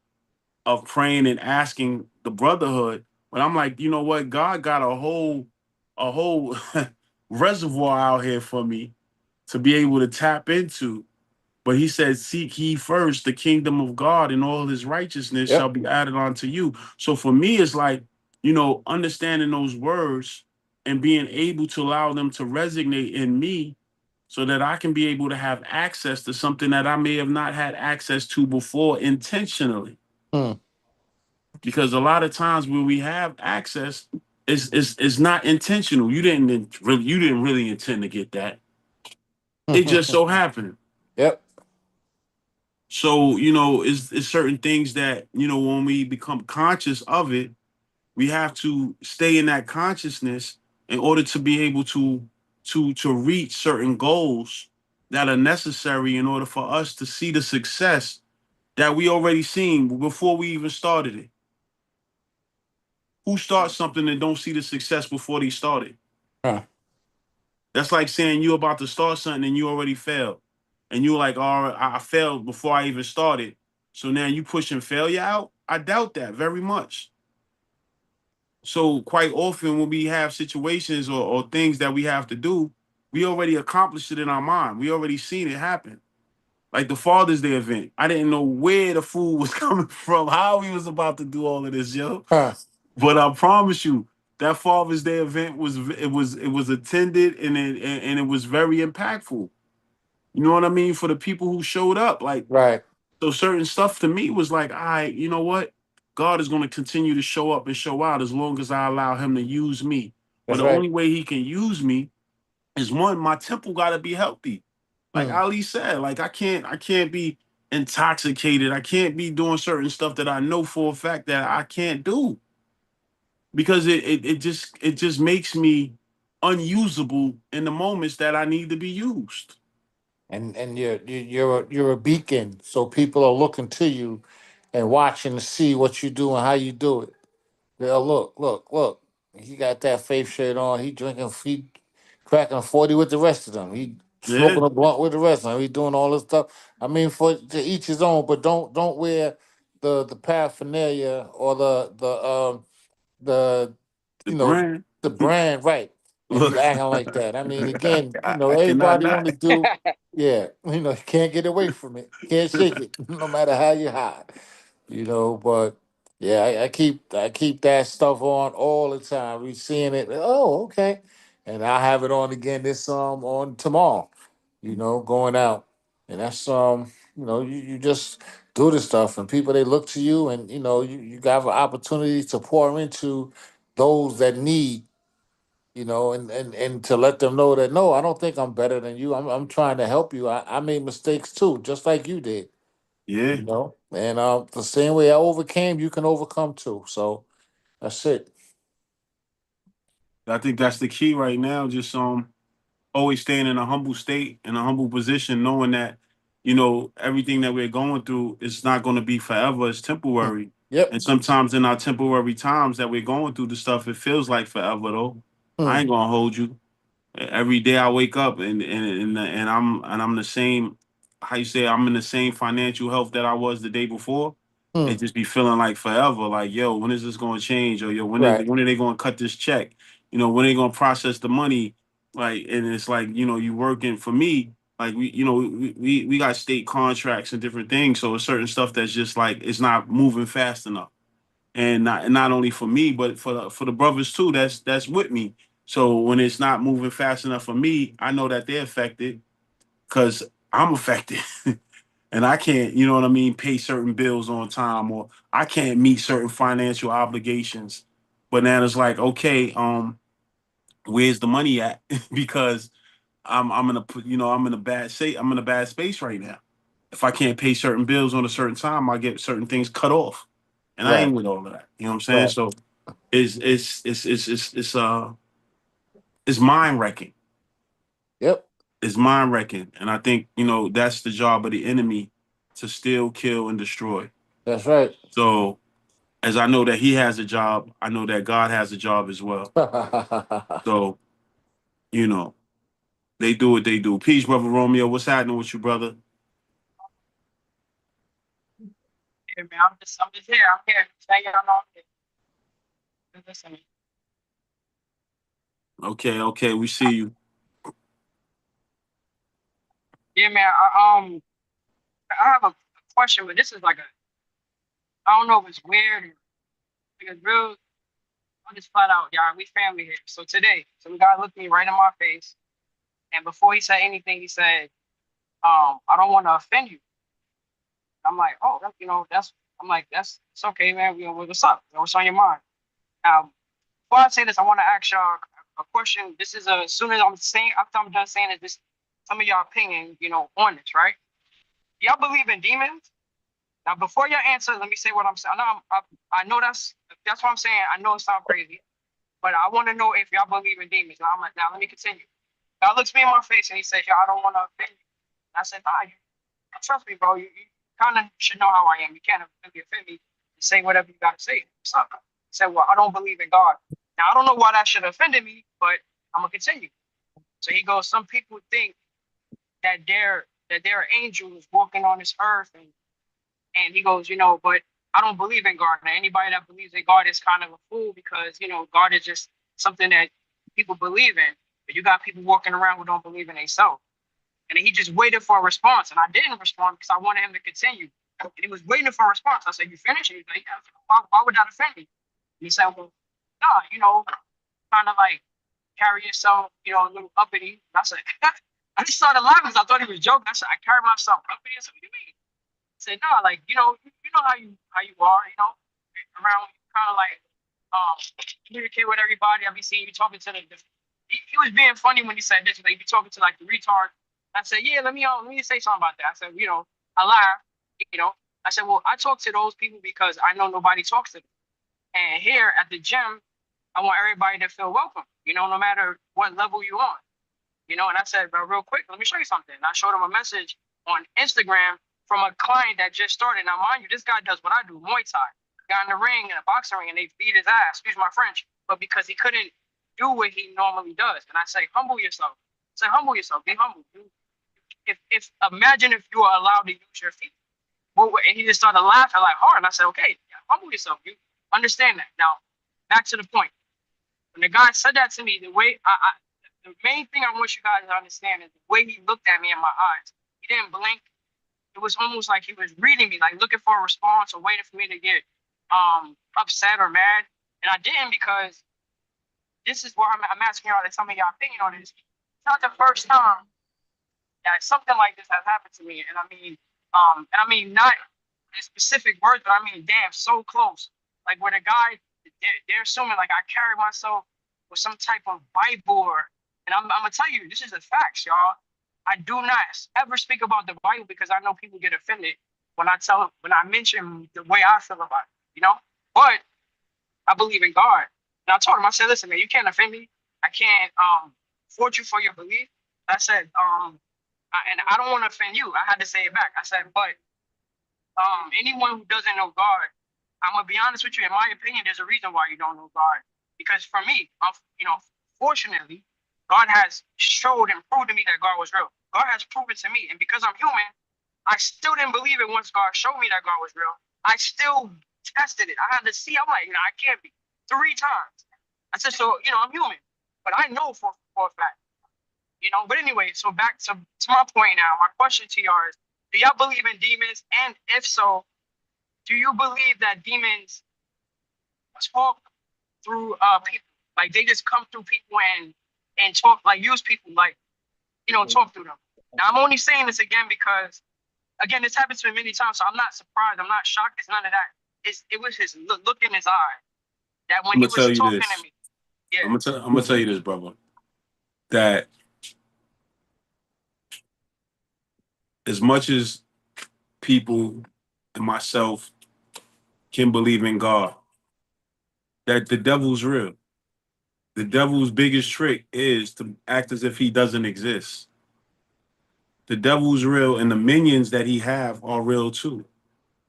of praying and asking the brotherhood. But I'm like, you know what? God got a whole reservoir out here for me to be able to tap into. But he said, seek ye first the kingdom of God, and all his righteousness shall Yep. be added unto you. So for me, it's like, understanding those words and being able to allow them to resonate in me so that I can be able to have access to something that I may have not had access to before intentionally. Hmm. Because a lot of times when we have access, it's not intentional. You didn't really intend to get that. It just so happened. Yep. So, it's certain things that, when we become conscious of it, we have to stay in that consciousness in order to be able to to reach certain goals that are necessary in order for us to see the success that we already seen before we even started it. Who starts something and don't see the success before they started? Huh. That's like saying you're about to start something and you already failed. And you're like, all right, I failed before I even started. So now you pushing failure out? I doubt that very much. So quite often when we have situations or things that we have to do, we already accomplished it in our mind. We already seen it happen. Like the Father's Day event. I didn't know where the food was coming from, how we was about to do all of this, yo. Huh. But I promise you, that Father's Day event was attended and it was very impactful. You know what I mean? For the people who showed up. Like, Right. so certain stuff to me was like, all right, you know what? God is going to continue to show up and show out as long as I allow him to use me. But That's the right. only way he can use me is one, my temple gotta be healthy. Like Hmm. Ali said, like I can't be intoxicated. I can't be doing certain stuff that I know for a fact that I can't do because it just makes me unusable in the moments that I need to be used. And you're a beacon, so people are looking to you and watching to see what you do and how you do it. They'll look. He got that faith shirt on. He cracking 40 with the rest of them. He Yeah, smoking a blunt with the rest of them. He doing all this stuff. I mean, for to each his own, but don't wear the paraphernalia or the the you know brand. the brand right, and Look, you acting like that. I mean, again, I cannot everybody not. want to do, yeah, you can't get away from it, can't shake it, no matter how you hide, But yeah, I keep that stuff on all the time. We seeing it. Oh, okay, and I have it on again this on tomorrow. Going out, and that's you just do this stuff, and people they look to you, and you got an opportunity to pour into those that need, and to let them know that no, I don't think I'm better than you. I'm trying to help you. I made mistakes too, just like you did. Yeah, And the same way I overcame, you can overcome too. So that's it. I think that's the key right now. Just always staying in a humble state, in a humble position, knowing that, everything that we're going through is not going to be forever, it's Hmm. temporary. Yep. And sometimes in our temporary times that we're going through the stuff, it feels like forever though. I Hmm. ain't gonna hold you. Every day I wake up and I'm the same, how you say, I'm in the same financial health that I was the day before. Hmm. It just be feeling like forever. Like, yo, when is this gonna change? Or yo, Right. when are they gonna cut this check? When are they gonna process the money? Like, and it's like, you working for me. Like we got state contracts and different things. So it's certain stuff that's just like it's not moving fast enough, and not only for me, but for the brothers too. That's with me. So when it's not moving fast enough for me, I know that they're affected because I'm affected, and I can't, you know what I mean, pay certain bills on time, or I can't meet certain financial obligations. But now it's like, okay, where's the money at? Because I'm in I'm in a bad shape. I'm in a bad space right now. If I can't pay certain bills on a certain time, I get certain things cut off, and I Right. ain't with all of that. You know what I'm saying? Right. So it's mind wrecking. Yep. It's mind wrecking, and I think that's the job of the enemy, to steal, kill, and destroy. That's right. So as I know that he has a job, I know that God has a job as well. So you know they do what they do. Peace, brother Romeo. What's happening with you, brother? Yeah, man, I'm just here. I'm here. Just hanging out all day. Just listening. Okay, okay, we see you. Yeah, man. I have a question, but this is like I don't know if it's weird or because real. I'm just flat out, y'all. We family here. So today, some guy looked me right in my face, and before he said anything, he said, I don't want to offend you. I'm like, oh, that's. I'm like, that's it's okay, man. What's up? What's on your mind? Before I say this, I want to ask y'all a question. This is as soon as I'm saying, after I'm done saying it, this some of y'all opinion, on this, right? Y'all believe in demons? Now, before y'all answer, let me say what I'm saying. I know that's what I'm saying. I know it sounds crazy, but I want to know if y'all believe in demons. Now, let me continue. God looks me in my face and he says, yo, I don't want to offend you. And I said, nah, you trust me, bro. You kind of should know how I am. You can't really offend me and say whatever you got to say. What's up? He said, well, I don't believe in God. Now, I don't know why that should have offended me, but I'm going to continue. So he goes, some people think that they're angels walking on this earth. And he goes, but I don't believe in God. Now, anybody that believes in God is kind of a fool because, God is just something that people believe in. But you got people walking around who don't believe in themselves. And he just waited for a response. And I didn't respond because I wanted him to continue. And he was waiting for a response. I said, you finished? And he's like, yeah. Why would that offend me? And he said, well, no, kind of like carry yourself, a little uppity. And I said, I just started laughing because I thought he was joking. I said, I carry myself uppity. I said, what do you mean? I said, no, like, you know how you are, around kind of like communicate with everybody. I be seeing you talking to he was being funny when he said this, like he be talking to like the retard. I said, yeah, let me say something about that. I said, I laughed, I said, well, I talk to those people because I know nobody talks to them. And here at the gym, I want everybody to feel welcome, no matter what level you're on. And I said, but real quick, let me show you something. And I showed him a message on Instagram from a client that just started. Now, mind you, this guy does what I do, Muay Thai. Got in the ring, in a boxing ring, and they beat his ass, excuse my French, but because he couldn't do what he normally does. And I say, humble yourself. I say, humble yourself. Be humble. If imagine if you are allowed to use your feet. Well, and he just started laughing like hard. And I said, okay, humble yourself. You understand that. Now, back to the point. When the guy said that to me, the way the main thing I want you guys to understand is the way he looked at me in my eyes. He didn't blink. It was almost like he was reading me, like looking for a response or waiting for me to get upset or mad. And I didn't because this is where I'm asking y'all to tell me your opinion on this. It's not the first time that something like this has happened to me. And I mean not in specific words, but I mean, damn, so close. Like where the guy, they're assuming like I carry myself with some type of Bible and I'm gonna tell you, this is the facts, y'all. I do not ever speak about the Bible because I know people get offended when I mention the way I feel about it, But I believe in God. And I told him, I said, listen, man, you can't offend me. I can't fault you for your belief. I said, and I don't want to offend you. I had to say it back. I said, but anyone who doesn't know God, I'm gonna be honest with you. In my opinion, there's a reason why you don't know God. Because for me, fortunately, God has showed and proved to me that God was real. God has proven to me, and because I'm human, I still didn't believe it once God showed me that God was real. I still tested it. I had to see. I'm like, I can't be 3 times. I said, so I'm human, but I know for a fact, But anyway, so back to my point now. My question to y'all is: do y'all believe in demons? And if so, do you believe that demons talk through people? Like they just come through people and talk, like use people, like talk through them. Now I'm only saying this again because, again, this happens to me many times, so I'm not surprised. I'm not shocked. It's none of that. It was his look in his eye that when he was talking to me. Yeah. I'm gonna tell you this, brother. That as much as people and myself can believe in God, that the devil's real. The devil's biggest trick is to act as if he doesn't exist. The devil's real, and the minions that he have are real too.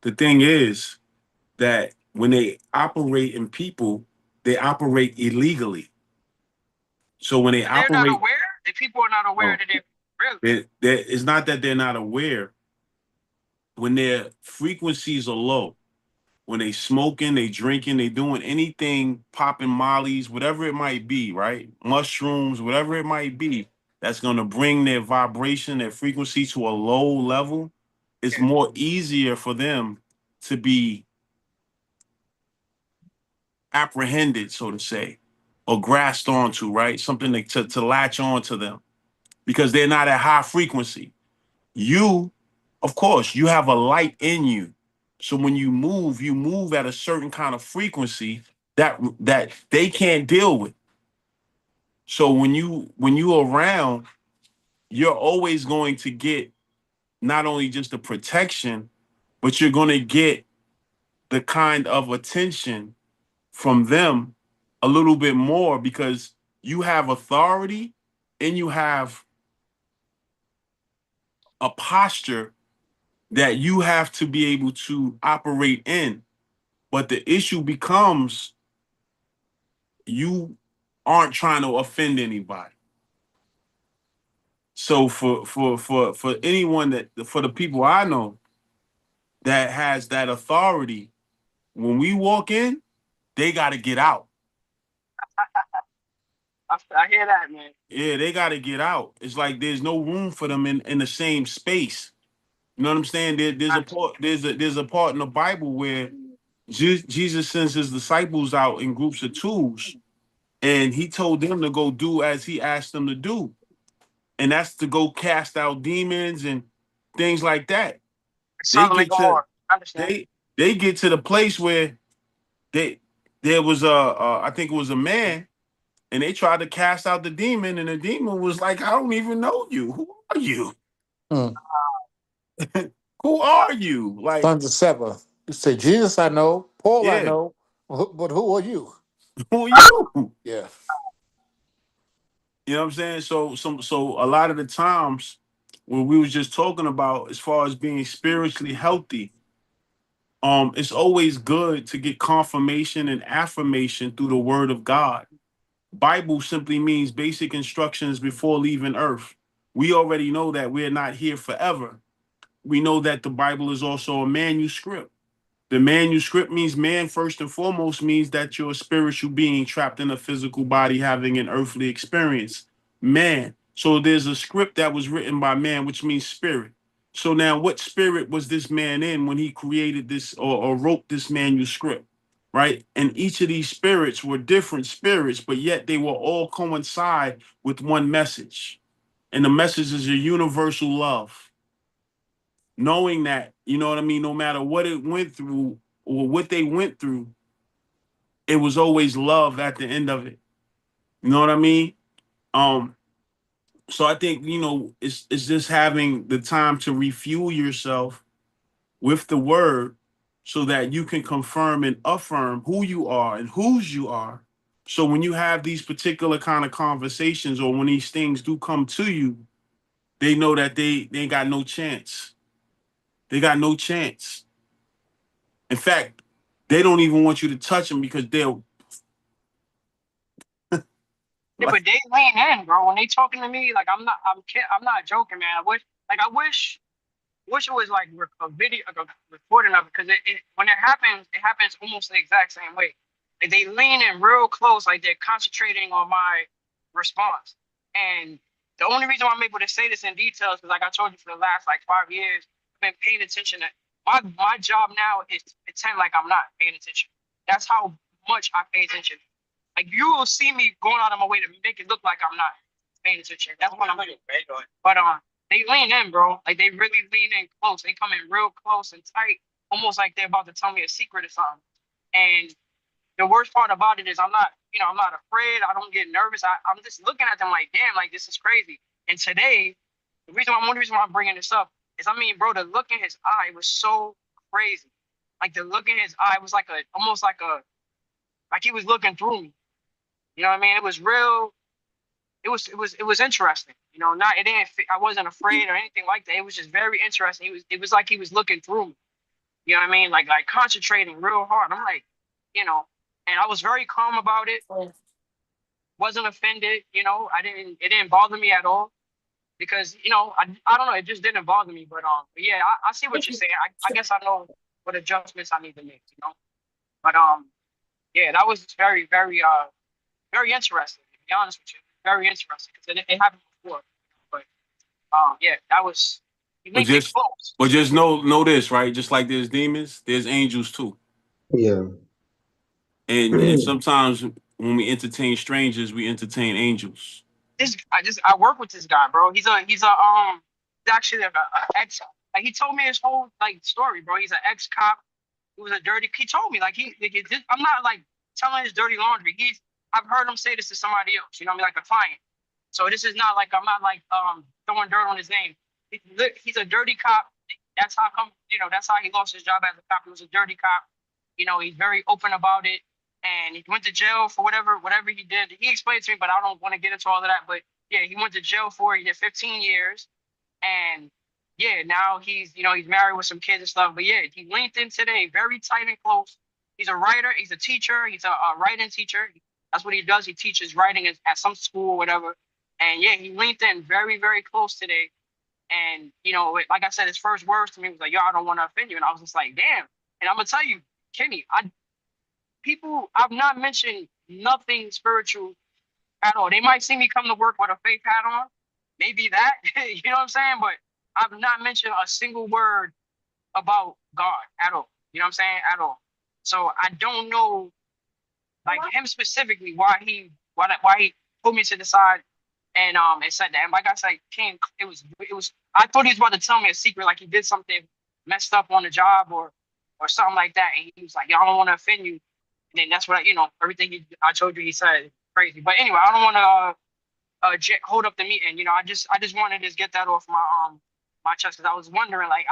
The thing is that when they operate in people, they operate illegally. So when they're not aware, the people are not aware that they're real. It's not that they're not aware. When their frequencies are low, when they smoking, they drinking, they doing anything, popping mollies, whatever it might be, right? Mushrooms, whatever it might be, that's gonna bring their vibration, their frequency to a low level. It's more easier for them to be apprehended, so to say, or grasped onto, right? Something to latch on to them because they're not at high frequency. You, of course, you have a light in you. So when you move at a certain kind of frequency that they can't deal with. So when you around, you're always going to get not only just the protection, but you're going to get the kind of attention from them a little bit more because you have authority and you have a posture that you have to be able to operate in. But the issue becomes you aren't trying to offend anybody. So for anyone that for the people I know that has that authority, when we walk in, they got to get out. I hear that, man. Yeah, they got to get out. It's like there's no room for them in the same space. You know what I'm saying? There's a part in the Bible where Jesus sends his disciples out in groups of twos, and he told them to go do as he asked them to do, and that's to go cast out demons and things like that. They Sodom and get to Gomorrah. I understand. they get to the place where they there was I think it was a man, and they tried to cast out the demon, and the demon was like, I don't even know you. Who are you? Hmm. Who are you? Like, Sons of Sceva. You say, Jesus, I know. Paul, I yeah, know. But who are you? who are you? Yeah. You know what I'm saying? So a lot of the times when we was just talking about as far as being spiritually healthy, it's always good to get confirmation and affirmation through the word of God. Bible simply means basic instructions before leaving earth. We already know that we're not here forever. We know that the Bible is also a manuscript. The manuscript means man, first and foremost, means that you're a spiritual being trapped in a physical body having an earthly experience. Man. So there's a script that was written by man, which means spirit. So now, what spirit was this man in when he created this or wrote this manuscript? Right. And each of these spirits were different spirits, but yet they will all coincide with one message. And the message is a universal love, knowing that, you know what I mean, no matter what it went through or what they went through, it was always love at the end of it. You know what I mean? Um, so I think, it's just having the time to refuel yourself with the word so that you can confirm and affirm who you are and whose you are. So when you have these particular kind of conversations or when these things do come to you, they know that they ain't got no chance. They got no chance. In fact, they don't even want you to touch them because they'll Yeah, like, but they lean in, bro. When they talking to me, like I'm not joking, man. I wish it was like a video, like a recording of it, because when it happens almost the exact same way. Like they lean in real close, like they're concentrating on my response. And the only reason why I'm able to say this in detail is because, like I told you, for the last like 5 years, I've been paying attention. My job now is to pretend like I'm not paying attention. That's how much I pay attention. Like you will see me going out of my way to make it look like I'm not paying attention. That's what I'm doing. But they lean in, bro. Like they really lean in close. They come in real close and tight, almost like they're about to tell me a secret or something. And the worst part about it is I'm not afraid. I don't get nervous. I'm just looking at them like, damn, like this is crazy. And today, one reason why I'm bringing this up is, I mean, bro, the look in his eye was so crazy. Like the look in his eye was almost like he was looking through me. You know what I mean? It was real. It was interesting. You know, not it didn't. I wasn't afraid or anything like that. It was just very interesting. It was like he was looking through me. You know what I mean? Like concentrating real hard. I'm like, and I was very calm about it. Wasn't offended. It didn't bother me at all because I don't know. It just didn't bother me. But yeah, I see what you're saying. I guess I know what adjustments I need to make. But yeah, that was very very interesting. To be honest with you, very interesting because it happened before. But yeah, that was. You but make it just close. but just know this, right? Just like there's demons, there's angels too. Yeah. And sometimes when we entertain strangers, we entertain angels. I work with this guy, bro. He's actually like a ex. Like he told me his whole like story, bro. He's an ex cop. He was a dirty. He told me I'm not like telling his dirty laundry. I've heard him say this to somebody else. You know what I mean, like a client. So this is not like I'm not like throwing dirt on his name. He's a dirty cop. That's how come that's how he lost his job as a cop. He was a dirty cop. He's very open about it, and he went to jail for whatever he did. He explained to me, but I don't want to get into all of that. But yeah, he went to jail for it. He did 15 years. And yeah, now he's, you know, he's married with some kids and stuff. But yeah, he linked in today, very tight and close. He's a writer. He's a teacher. He's a writing teacher. That's what he does. He teaches writing at some school or whatever. And yeah, he linked in very, very close today. And, you know, like I said, his first words to me was like, yo, I don't want to offend you. And I was just like, damn. And I'm going to tell you, Kenny, I've not mentioned nothing spiritual at all. They might see me come to work with a fake hat on, maybe that, you know what I'm saying? But I've not mentioned a single word about God at all. You know what I'm saying? At all. So I don't know, like him specifically, why he put me to the side and said that. And like I said, King, it was. I thought he was about to tell me a secret, like he did something messed up on the job or something like that. And he was like, "Yo, I don't want to offend you." And then that's what everything I told you he said crazy. But anyway, I don't want to hold up the meeting. You know, I just wanted to get that off my chest because I was wondering, like,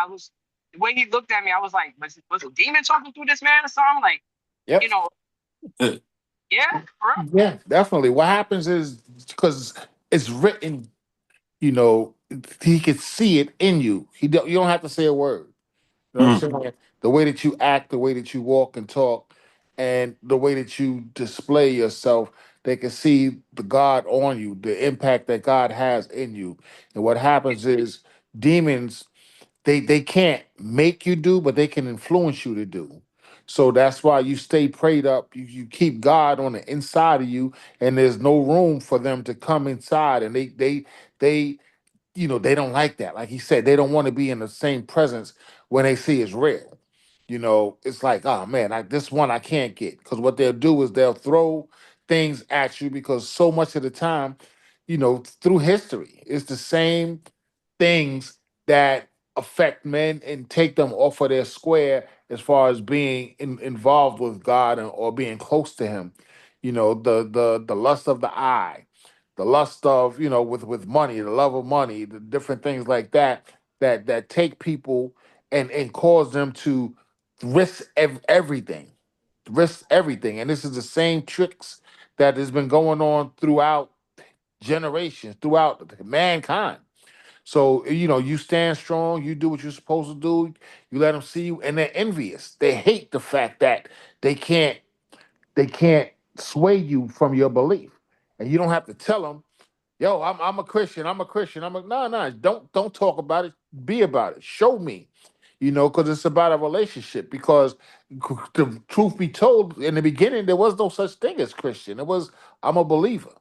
the way he looked at me, I was like, was a demon talking through this man or something? Like, Yep. you know, yeah, bro. Yeah, definitely. What happens is because it's written, you know, he could see it in you. You don't have to say a word. You know what I'm saying? The way that you act, the way that you walk and talk, and the way that you display yourself, they can see the God on you, the impact that God has in you. And what happens is demons, they can't make you do, but they can influence you to do. So that's why you stay prayed up. You keep God on the inside of you, and there's no room for them to come inside. And they they don't like that. Like he said, they don't want to be in the same presence when they see it's real. It's like, oh man, this one I can't get. Because what they'll do is they'll throw things at you because so much of the time, through history, it's the same things that affect men and take them off of their square as far as being involved with God or being close to him. The lust of the eye, the lust of with money, the love of money, the different things like that take people and cause them to risk everything. And this is the same tricks that has been going on throughout generations, throughout mankind. So you stand strong, you do what you're supposed to do, you let them see you, and they're envious. They hate the fact that they can't sway you from your belief, and you don't have to tell them, "Yo, I'm a Christian. I'm a Christian." I'm like, no. Don't talk about it. Be about it. Show me, because it's about a relationship. Because the truth be told, in the beginning, there was no such thing as Christian. It was I'm a believer.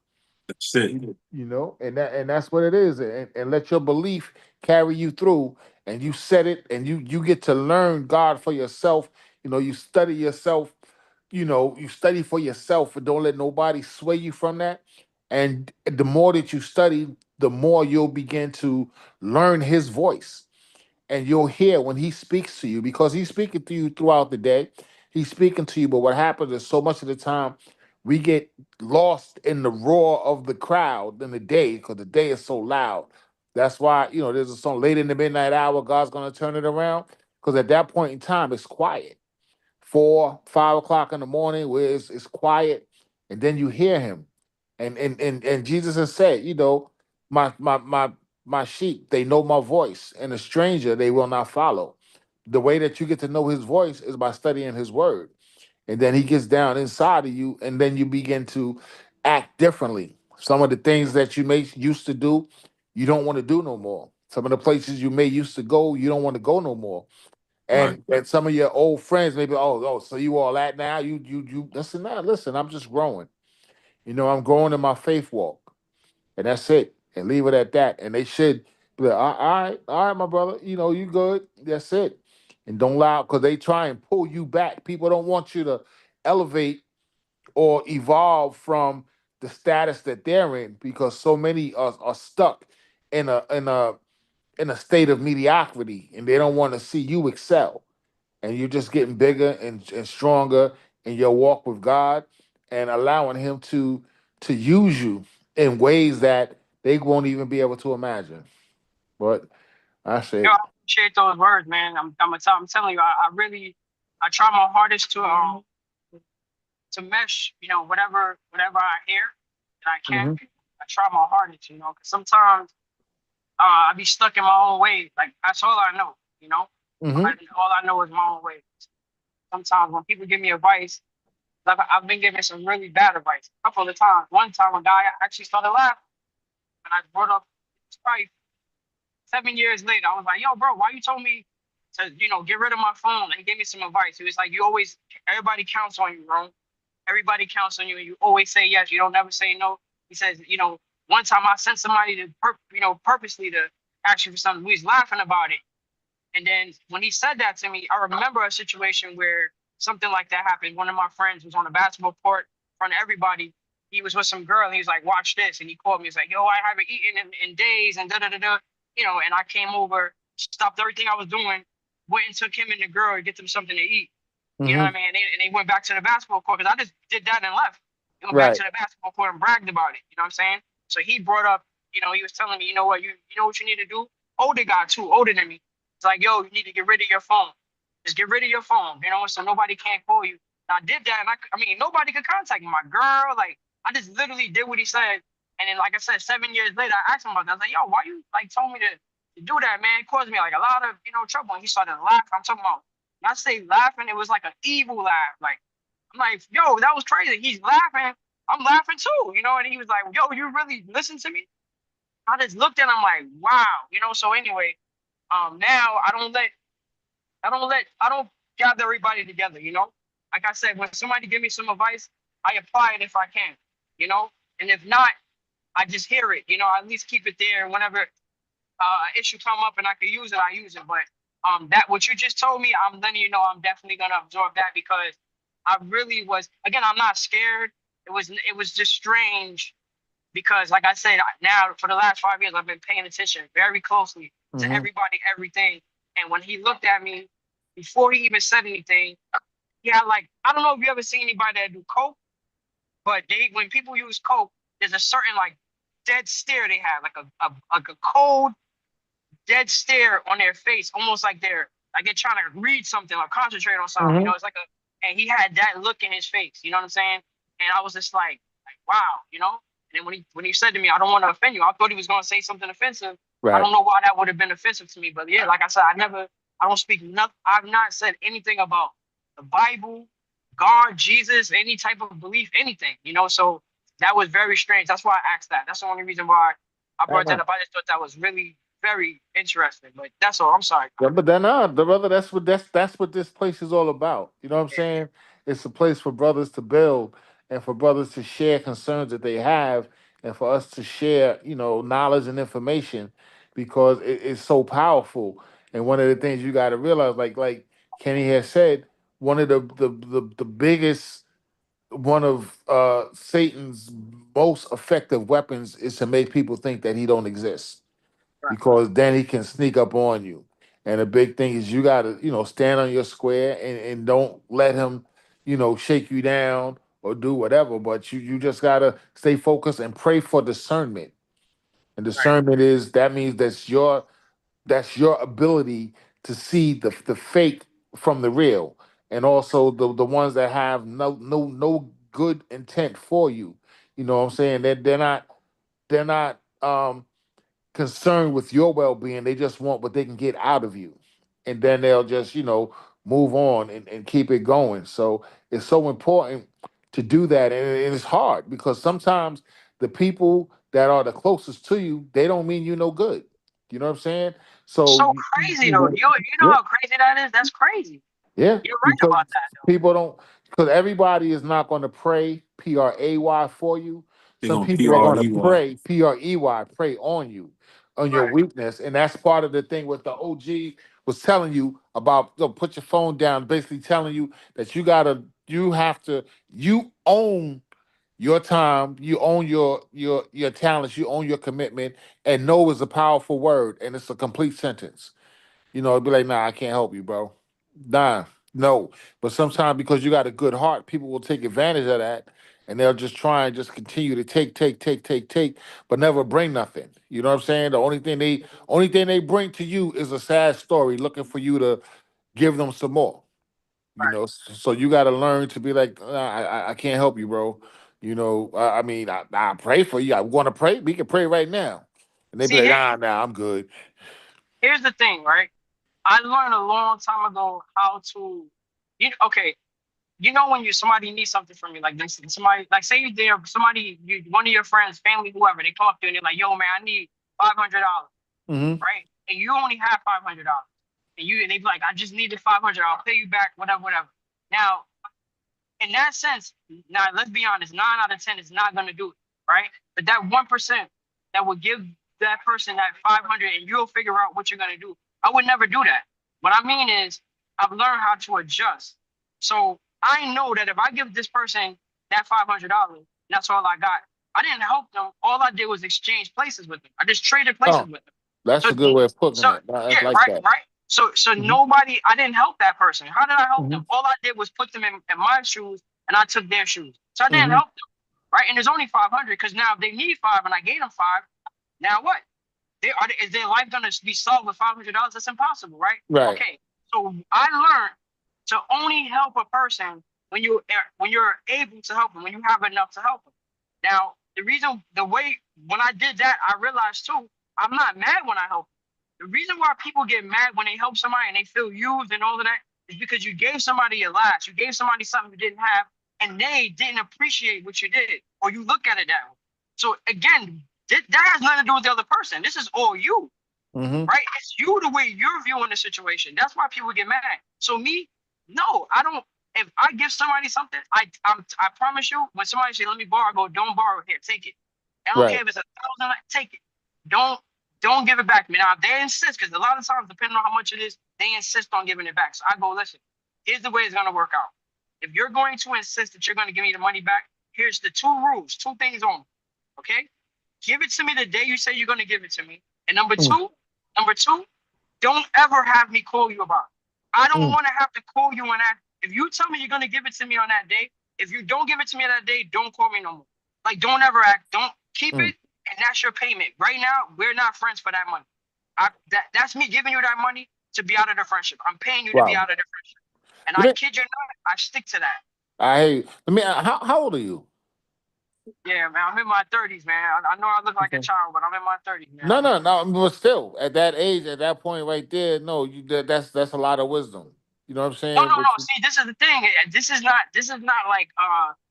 That's it. And that's what it is. And let your belief carry you through, and you set it, and you get to learn God for yourself. You study yourself. You study for yourself, and don't let nobody sway you from that. And the more that you study, the more you'll begin to learn his voice, and you'll hear when he speaks to you, because he's speaking to you throughout the day. He's speaking to you, but what happens is so much of the time we get lost in the roar of the crowd in the day because the day is so loud. That's why, there's a song late in the midnight hour, God's gonna turn it around. Because at that point in time, it's quiet. 4, 5 o'clock in the morning where it's quiet, and then you hear him. And Jesus has said, my sheep, they know my voice, and a stranger they will not follow. The way that you get to know his voice is by studying his word. And then he gets down inside of you, and then you begin to act differently. Some of the things that you may used to do, you don't want to do no more. Some of the places you may used to go, you don't want to go no more. Right. And some of your old friends maybe, so you all that now? You listen now, listen, I'm just growing. I'm growing in my faith walk. And that's it. And leave it at that. And they should be like, all right, my brother, you good. That's it. And don't allow, because they try and pull you back. People don't want you to elevate or evolve from the status that they're in, because so many are stuck in a state of mediocrity, and they don't want to see you excel. And you're just getting bigger and stronger in your walk with God, and allowing him to use you in ways that they won't even be able to imagine. But I Yo, say, I appreciate those words, man. I'm telling you, I try my hardest to mesh, whatever I hear that I can. Mhm. I try my hardest, you know, because sometimes I be stuck in my own way. Like that's all I know, you know. Hmm. All I know is my own way. Sometimes when people give me advice, like I've been given some really bad advice a couple of times. One time, a guy actually started laughing, and I brought up. It's probably 7 years later. I was like, "Yo, bro, why you told me to, get rid of my phone?" And he gave me some advice. He was like, "You always, everybody counts on you, bro. Everybody counts on you, and you always say yes. You don't never say no." He says, one time I sent somebody to, purposely to ask you for something. We was laughing about it. And then when he said that to me, I remember a situation where something like that happened. One of my friends was on a basketball court in front of everybody. He was with some girl, and he was like, "Watch this." And he called me. He's like, "Yo, I haven't eaten in days," and da da da da. And I came over, stopped everything I was doing, went and took him and the girl to get them something to eat. You know Hmm. what I mean? And they went back to the basketball court because I just did that and left. They went back Right. to the basketball court and bragged about it. You know what I'm saying? So he brought up, he was telling me, you know what, you know what you need to do? Older guy too, older than me. It's like, yo, you need to get rid of your phone. Just get rid of your phone, so nobody can't call you. And I did that, and I mean, nobody could contact me. My girl, like, I just literally did what he said. And then, like I said, 7 years later, I asked him about that. I was like, yo, why you like told me to do that, man? It caused me like a lot of trouble. And he started laughing. I'm talking about. When I say laughing, it was like an evil laugh. Like I'm like, yo, that was crazy. He's laughing. I'm laughing too, And he was like, yo, you really listen to me? I just looked at him like, wow. So anyway, now I don't gather everybody together. Like I said, when somebody give me some advice, I apply it if I can, you know. And if not, I just hear it. I at least keep it there. And whenever issue come up and I can use it, I use it. But that what you just told me, I'm letting you know I'm definitely gonna absorb that because I really was. Again, I'm not scared. It was just strange because, like I said, now for the last 5 years, I've been paying attention very closely to Hmm. everybody, everything. And when he looked at me, before he even said anything, he had like I don't know if you ever seen anybody that do coke, but when people use coke, there's a certain like dead stare they have, like a cold dead stare on their face, almost like they're trying to read something or concentrate on something. Hmm. It's like and he had that look in his face. You know what I'm saying? And I was just like wow. And then when he said to me, "I don't want to offend you," I thought he was gonna say something offensive. I Right. don't know why that would have been offensive to me, but yeah, like I said, I don't speak nothing. I've not said anything about the Bible, God, Jesus, any type of belief, anything. So that was very strange. That's why I asked that. That's the only reason why I brought that up. I just thought that was really very interesting. But that's all. I'm sorry. Yeah, but then the brother, that's what this place is all about. You know what I'm saying? It's a place for brothers to build and for brothers to share concerns that they have and for us to share, knowledge and information because it's so powerful. And one of the things you gotta realize, like Kenny has said, one of the biggest one of Satan's most effective weapons is to make people think that he don't exist Right, because then he can sneak up on you. And the big thing is you gotta, stand on your square and don't let him, shake you down or do whatever. But you just gotta stay focused and pray for discernment. And right. discernment is that means that's your ability to see the fake from the real. And also the ones that have no good intent for you. You know what I'm saying? They're not concerned with your well-being. They just want what they can get out of you, and then they'll just move on and keep it going. So it's so important to do that, and it's hard because sometimes the people that are the closest to you, they don't mean you no good. You know what I'm saying? So So crazy though. You know yeah, how crazy that is? That's crazy. yeah, You're right because about that though. people don't, because everybody is not going to pray PRAY for you. They're Some gonna people are going to PREY. pray PREY, pray on you, on your Right, weakness, and that's part of the thing what the OG was telling you about. Put your phone down, basically telling you that you own your time, you own your talents, you own your commitment, and no is a powerful word, and it's a complete sentence. It'd be like, nah, I can't help you, bro. Nah, no. But sometimes because you got a good heart, people will take advantage of that and they'll just try and just continue to take, but never bring nothing. You know what I'm saying? The only thing they bring to you is a sad story looking for you to give them some more. right. So you gotta learn to be like, nah, I can't help you, bro. You know, I mean, I pray for you. I want to pray. We can pray right now. And they be See, like, nah, I'm good. here's the thing, right? I learned a long time ago how to, okay, you know when somebody needs something from you, like this, somebody, like say you there, somebody, one of your friends, family, whoever, they come up to you and they're like, yo, man, I need $500, Mm-hmm. right? And you only have $500, and they be like, I just needed 500, I'll pay you back, whatever, whatever. Now, in that sense, now let's be honest, 9 out of 10 is not gonna do it, right? But that 1% that would give that person that 500, and you'll figure out what you're gonna do. I would never do that. What I mean is, I've learned how to adjust. So I know that if I give this person that $500, that's all I got. I didn't help them. All I did was exchange places with them. I just traded places Oh, with them. that's So, a good way of putting so it. I yeah, like right, that. right. So Mhm. nobody, I didn't help that person. How did I help Mhm. them? All I did was put them in my shoes, and I took their shoes. So I didn't Mhm. help them, right? And there's only 500 because now if they need five and I gave them five, now what? Is their life gonna be solved with $500? That's impossible, right? Right. Okay. So I learned to only help a person when you're able to help them, when you have enough to help them. Now, the way when I did that, I realized too, I'm not mad when I help. The reason why people get mad when they help somebody and they feel used and all of that is because you gave somebody your last, you gave somebody something you didn't have, and they didn't appreciate what you did, or you look at it that way. So again, that has nothing to do with the other person. This is all you, Mm-hmm. right? It's you the way you're viewing the situation. That's why people get mad. So me, no, I don't. If I give somebody something, I promise you, when somebody say, "Let me borrow," I go, "Don't borrow here, take it." I don't care Right. if it's 1,000, take it. Don't don't give it back to me. Now if they insist, because a lot of times, depending on how much it is, they insist on giving it back. So I go, listen, here's the way it's gonna work out. If you're going to insist that you're gonna give me the money back, here's the two rules, two things on. Okay, give it to me the day you say you're gonna give it to me. And number two, don't ever have me call you about it. I don't Mm-hmm. want to have to call you on that. If you tell me you're gonna give it to me on that day, if you don't give it to me that day, don't call me no more. Like don't ever act. Don't keep it, and that's your payment. Right now, we're not friends for that money. That's me giving you that money to be out of the friendship. I'm paying you to be Wow. out of the friendship, and You I know, kid you not, I stick to that. I hate. I mean, how old are you? Yeah, man. I'm in my 30s, man. I know I look like a Okay. child, but I'm in my 30s, man. No. But still, at that age, at that point, right there, no, that's a lot of wisdom. You know what I'm No, saying? no, no. But See, this is the thing. This is not like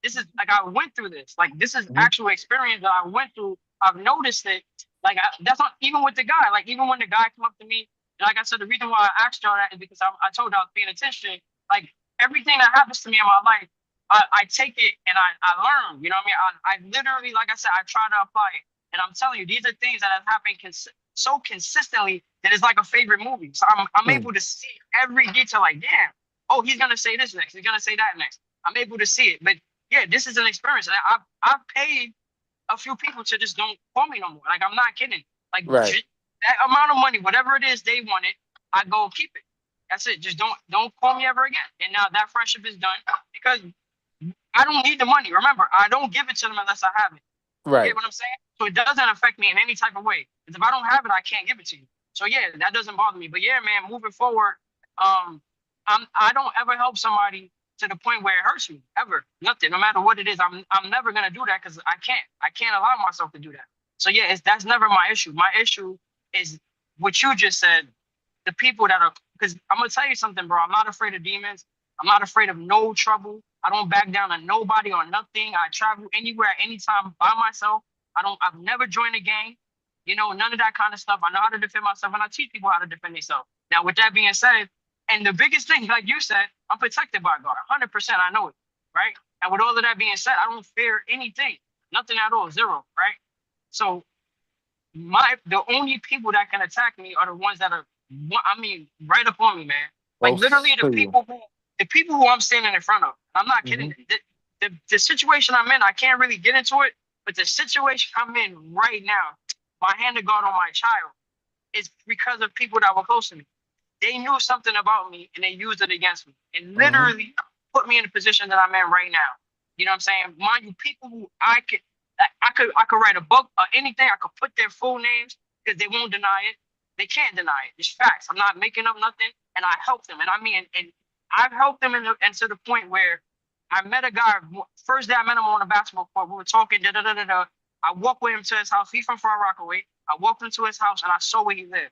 this is like I went through this. Like this is Mhm. actual experience that I went through. I've noticed it. Like that's not even with the guy. Like even when the guy come up to me, like I said, the reason why I asked y'all that is because I told you I was paying attention. Like everything that happens to me in my life, I take it and I learn. You know what I mean? I literally, like I said, I try to apply it. And I'm telling you, these are things that have happened so consistently that it's like a favorite movie. So I'm Mm. able to see every detail. Like damn, oh, he's gonna say this next. He's gonna say that next. I'm able to see it. But yeah, this is an experience. I've paid a few people to just don't call me no more. Like I'm not kidding. Like Right. that amount of money, whatever it is they wanted, I go keep it. That's it. Just don't call me ever again. And now that friendship is done because I don't need the money. Remember, I don't give it to them unless I have it. You get Right. what I'm saying? So it doesn't affect me in any type of way. Because if I don't have it, I can't give it to you. So yeah, that doesn't bother me. But yeah, man, moving forward, I don't ever help somebody to the point where it hurts me ever. Nothing, no matter what it is. I'm never gonna do that because I can't allow myself to do that. So yeah, that's never my issue. My issue is what you just said. The people that are, because I'm gonna tell you something, bro. I'm not afraid of demons. I'm not afraid of no trouble. I don't back down to nobody or nothing. I travel anywhere at any time by myself. I've never joined a gang. You know, none of that kind of stuff. I know how to defend myself and I teach people how to defend themselves. Now, with that being said, and the biggest thing, like you said, I'm protected by God. 100%, I know it, right? And with all of that being said, I don't fear anything, nothing at all, zero, right? So the only people that can attack me are the ones that are, I mean, right up on me, man. Like Oh, literally so you. the people who I'm standing in front of. I'm not kidding. Mhm. The situation I'm in, I can't really get into it, but the situation I'm in right now, my hand to God on my child, is because of people that were close to me. They knew something about me and they used it against me and Mhm. literally put me in the position that I'm in right now. You know what I'm saying? Mind you, people who I could write a book or anything. I could put their full names because they won't deny it. They can't deny it. It's facts. I'm not making up nothing. And I help them. And I mean, and I've helped them and to the point where I met a guy, first day I met him on a basketball court. We were talking, da da da da da. I walked with him to his house. He's from Far Rockaway. I walked into his house and I saw where he lived.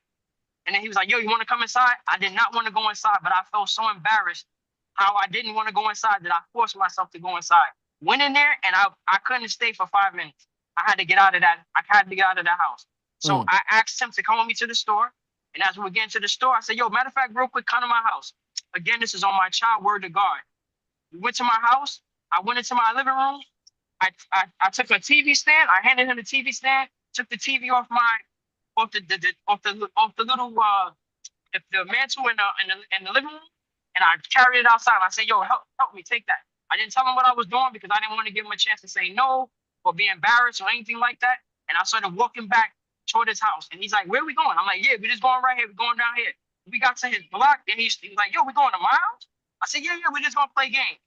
And then he was like, yo, you want to come inside? I did not want to go inside, but I felt so embarrassed how I didn't want to go inside that I forced myself to go inside. Went in there and I couldn't stay for 5 minutes. I had to get out of that. I had to get out of that house. So I asked him to come with me to the store. And as we were getting to the store, I said, yo, matter of fact, real quick, come to my house. Again, this is on my child, word to God. We went to my house. I went into my living room. I took a TV stand. I handed him the TV stand. Took the TV off the little the mantle in the living room, and I carried it outside. I said, "Yo, help me take that." I didn't tell him what I was doing because I didn't want to give him a chance to say no or be embarrassed or anything like that. And I started walking back toward his house, and he's like, "Where are we going?" I'm like, "Yeah, we're just going right here. We're going down here." We got to his block, and he's like, "Yo, we're going to my house." I said, "Yeah, we're just gonna play games."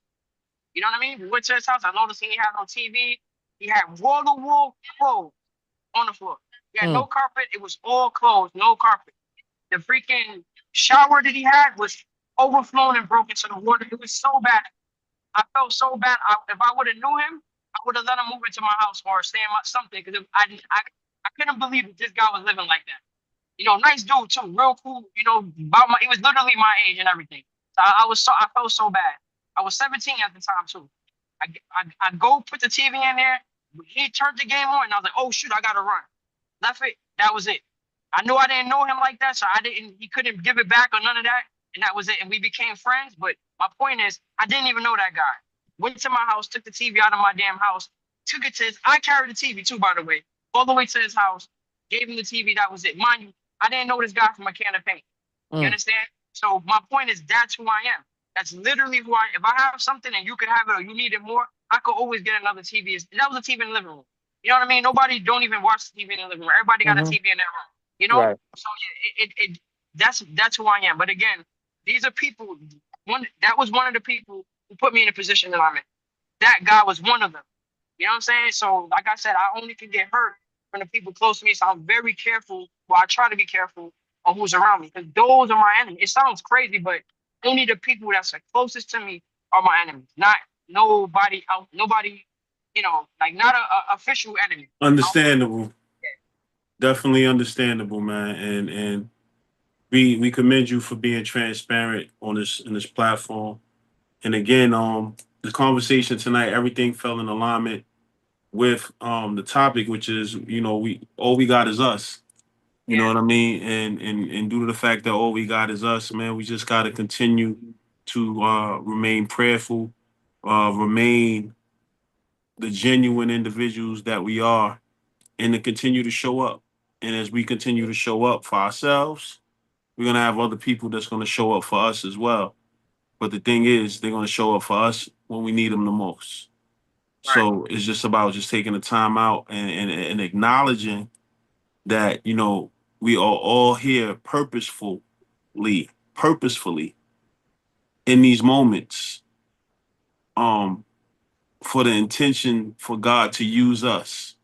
You know what I mean? We went to his house. I noticed he had no TV. He had wall-to-wall clothes on the floor. He had no carpet. It was all clothes, no carpet. The freaking shower that he had was overflowing and broken to the water. It was so bad. I felt so bad. If I would have knew him, I would have let him move into my house or stay in my something because I couldn't believe that this guy was living like that. You know, nice dude too, real cool. You know, he was literally my age and everything. So I felt so bad. I was 17 at the time too. I go put the TV in there. He turned the game on, and I was like, "Oh shoot, I gotta run." That's it. That was it. I knew I didn't know him like that, so he couldn't give it back or none of that, and that was it. And we became friends. But my point is, I didn't even know that guy. Went to my house, took the TV out of my damn house, took it to his. I carried the TV too, by the way, all the way to his house. Gave him the TV. That was it. Mind you, I didn't know this guy from a can of paint. You understand? So my point is, that's who I am. That's literally who I am. If I have something and you could have it or you need it more, I could always get another TV. That was a TV in the living room. You know what I mean? Nobody don't even watch the TV in the living room. Everybody got a TV in their room. You know? Right. So yeah, that's who I am. But again, these are people. That was one of the people who put me in the position that I'm in. That guy was one of them. You know what I'm saying? So like I said, I only can get hurt from the people close to me. So I'm very careful. Well, I try to be careful on who's around me because those are my enemies. It sounds crazy, but only the people that's the closest to me are my enemies. Not nobody else. Nobody, you know, like not a official enemy. Understandable. Definitely understandable, man. And we commend you for being transparent on this platform. And again, the conversation tonight, everything fell in alignment with the topic, which is, you know, all we got is us. You know what I mean? And due to the fact that all we got is us, man, we just gotta continue to remain prayerful, remain the genuine individuals that we are, and to continue to show up. And as we continue to show up for ourselves, we're gonna have other people that's gonna show up for us as well. But the thing is, they're gonna show up for us when we need them the most. Right. So it's just about just taking the time out and acknowledging that, you know, we are all here purposefully in these moments, for the intention for God to use us.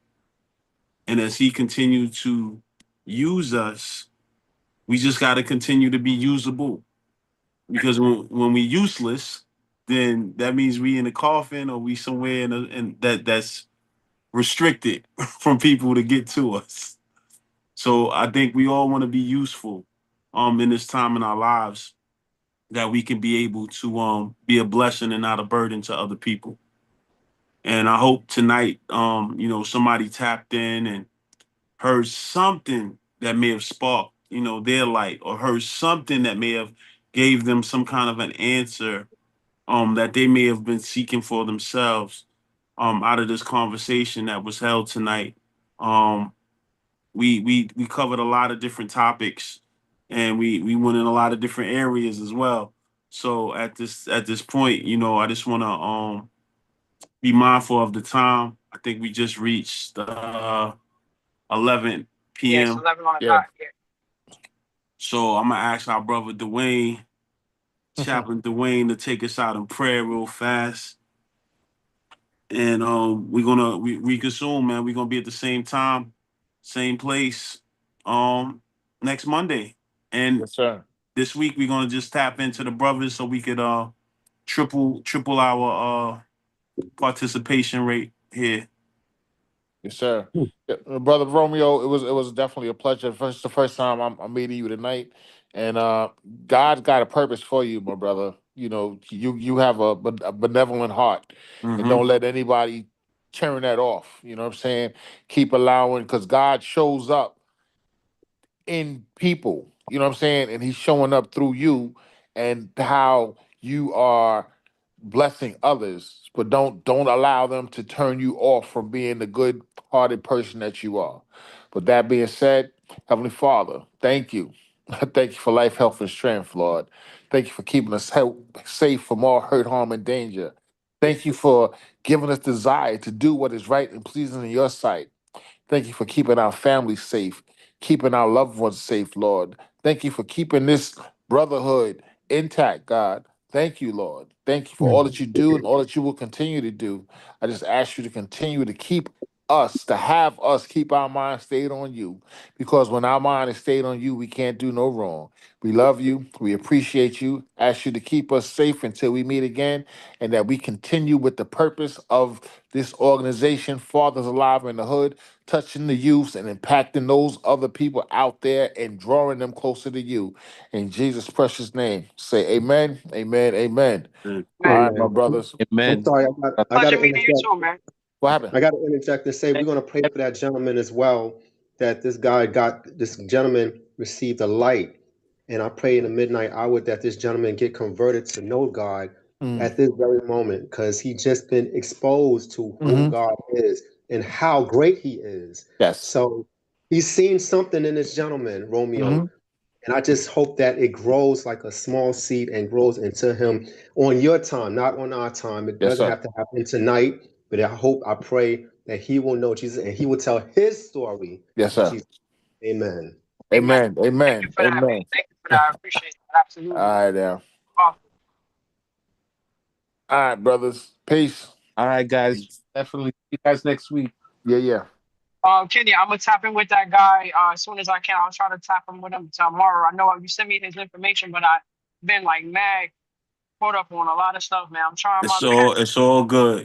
And as he continues to use us, we just got to continue to be usable. Because when we useless, then that means we in a coffin or we somewhere in that's restricted from people to get to us. So I think we all want to be useful in this time in our lives, that we can be able to be a blessing and not a burden to other people. And I hope tonight, you know, somebody tapped in and heard something that may have sparked, you know, their light, or heard something that may have gave them some kind of an answer that they may have been seeking for themselves out of this conversation that was held tonight. We covered a lot of different topics, and we went in a lot of different areas as well. So at this point, you know, I just want to be mindful of the time. I think we just reached 11 Yeah, it's p.m. 11 on the Yeah. dot. Yeah. So I'm gonna ask our brother Dwayne, Chaplain Dwayne, to take us out in prayer real fast. And we're gonna reconsume, man. We're gonna be at the same time, same place, next Monday. And Yes, sir. this week we're gonna just tap into the brothers so we could triple our participation rate here. Yes, sir. Yeah, Brother Romeo, it was definitely a pleasure. First, the first time I'm meeting you tonight, and God's got a purpose for you, my brother. You know, you have a benevolent heart, and Mm-hmm. don't let anybody turn that off. You know what I'm saying? Keep allowing, because God shows up in people. You know what I'm saying? And he's showing up through you and how you are blessing others, but don't allow them to turn you off from being the good hearted person that you are. But that being said, Heavenly Father, thank you. Thank you for life, health, and strength, Lord. Thank you for keeping us safe from all hurt, harm, and danger. Thank you for giving us desire to do what is right and pleasing in your sight. Thank you for keeping our families safe, keeping our loved ones safe, Lord. Thank you for keeping this brotherhood intact, God. Thank you, Lord. Thank you for all that you do and all that you will continue to do. I just ask you to continue to keep us, to have us keep our mind stayed on you, because when our mind is stayed on you, we can't do no wrong. We love you. We appreciate you. Ask you to keep us safe until we meet again, and that we continue with the purpose of this organization, Fathers Alive in the Hood, touching the youths and impacting those other people out there and drawing them closer to you. In Jesus' precious name, say amen, amen, amen. Mm. All Man, right, my brothers. I'm Amen. sorry, I got pleasure to meeting you interject. too, man. What happened? I got to interject and say we're going to pray for that gentleman as well. That this gentleman received a light, and I pray in the midnight hour that this gentleman get converted to know God Mm. at this very moment, because he just been exposed to who Hmm. God is and how great He is. Yes. So he's seen something in this gentleman, Hmm. Romeo, and I just hope that it grows like a small seed and grows into him on your time, not on our time. It Yes, doesn't sir. have to happen tonight, but I pray that he will know Jesus and he will tell his story Yes, of sir. Jesus. Amen. Amen. Amen. Thank you Amen. for that, man. Amen. Thank you for that. I appreciate it. All Absolutely. right, now. Awesome. All right, brothers. Peace. All right, guys. Definitely see you guys next week. Yeah, yeah. Kenny, I'm gonna tap in with that guy as soon as I can. I'll try to tap in with him tomorrow. I know you sent me his information, but I've been like mad caught up on a lot of stuff, man. I'm trying my best. It's all good.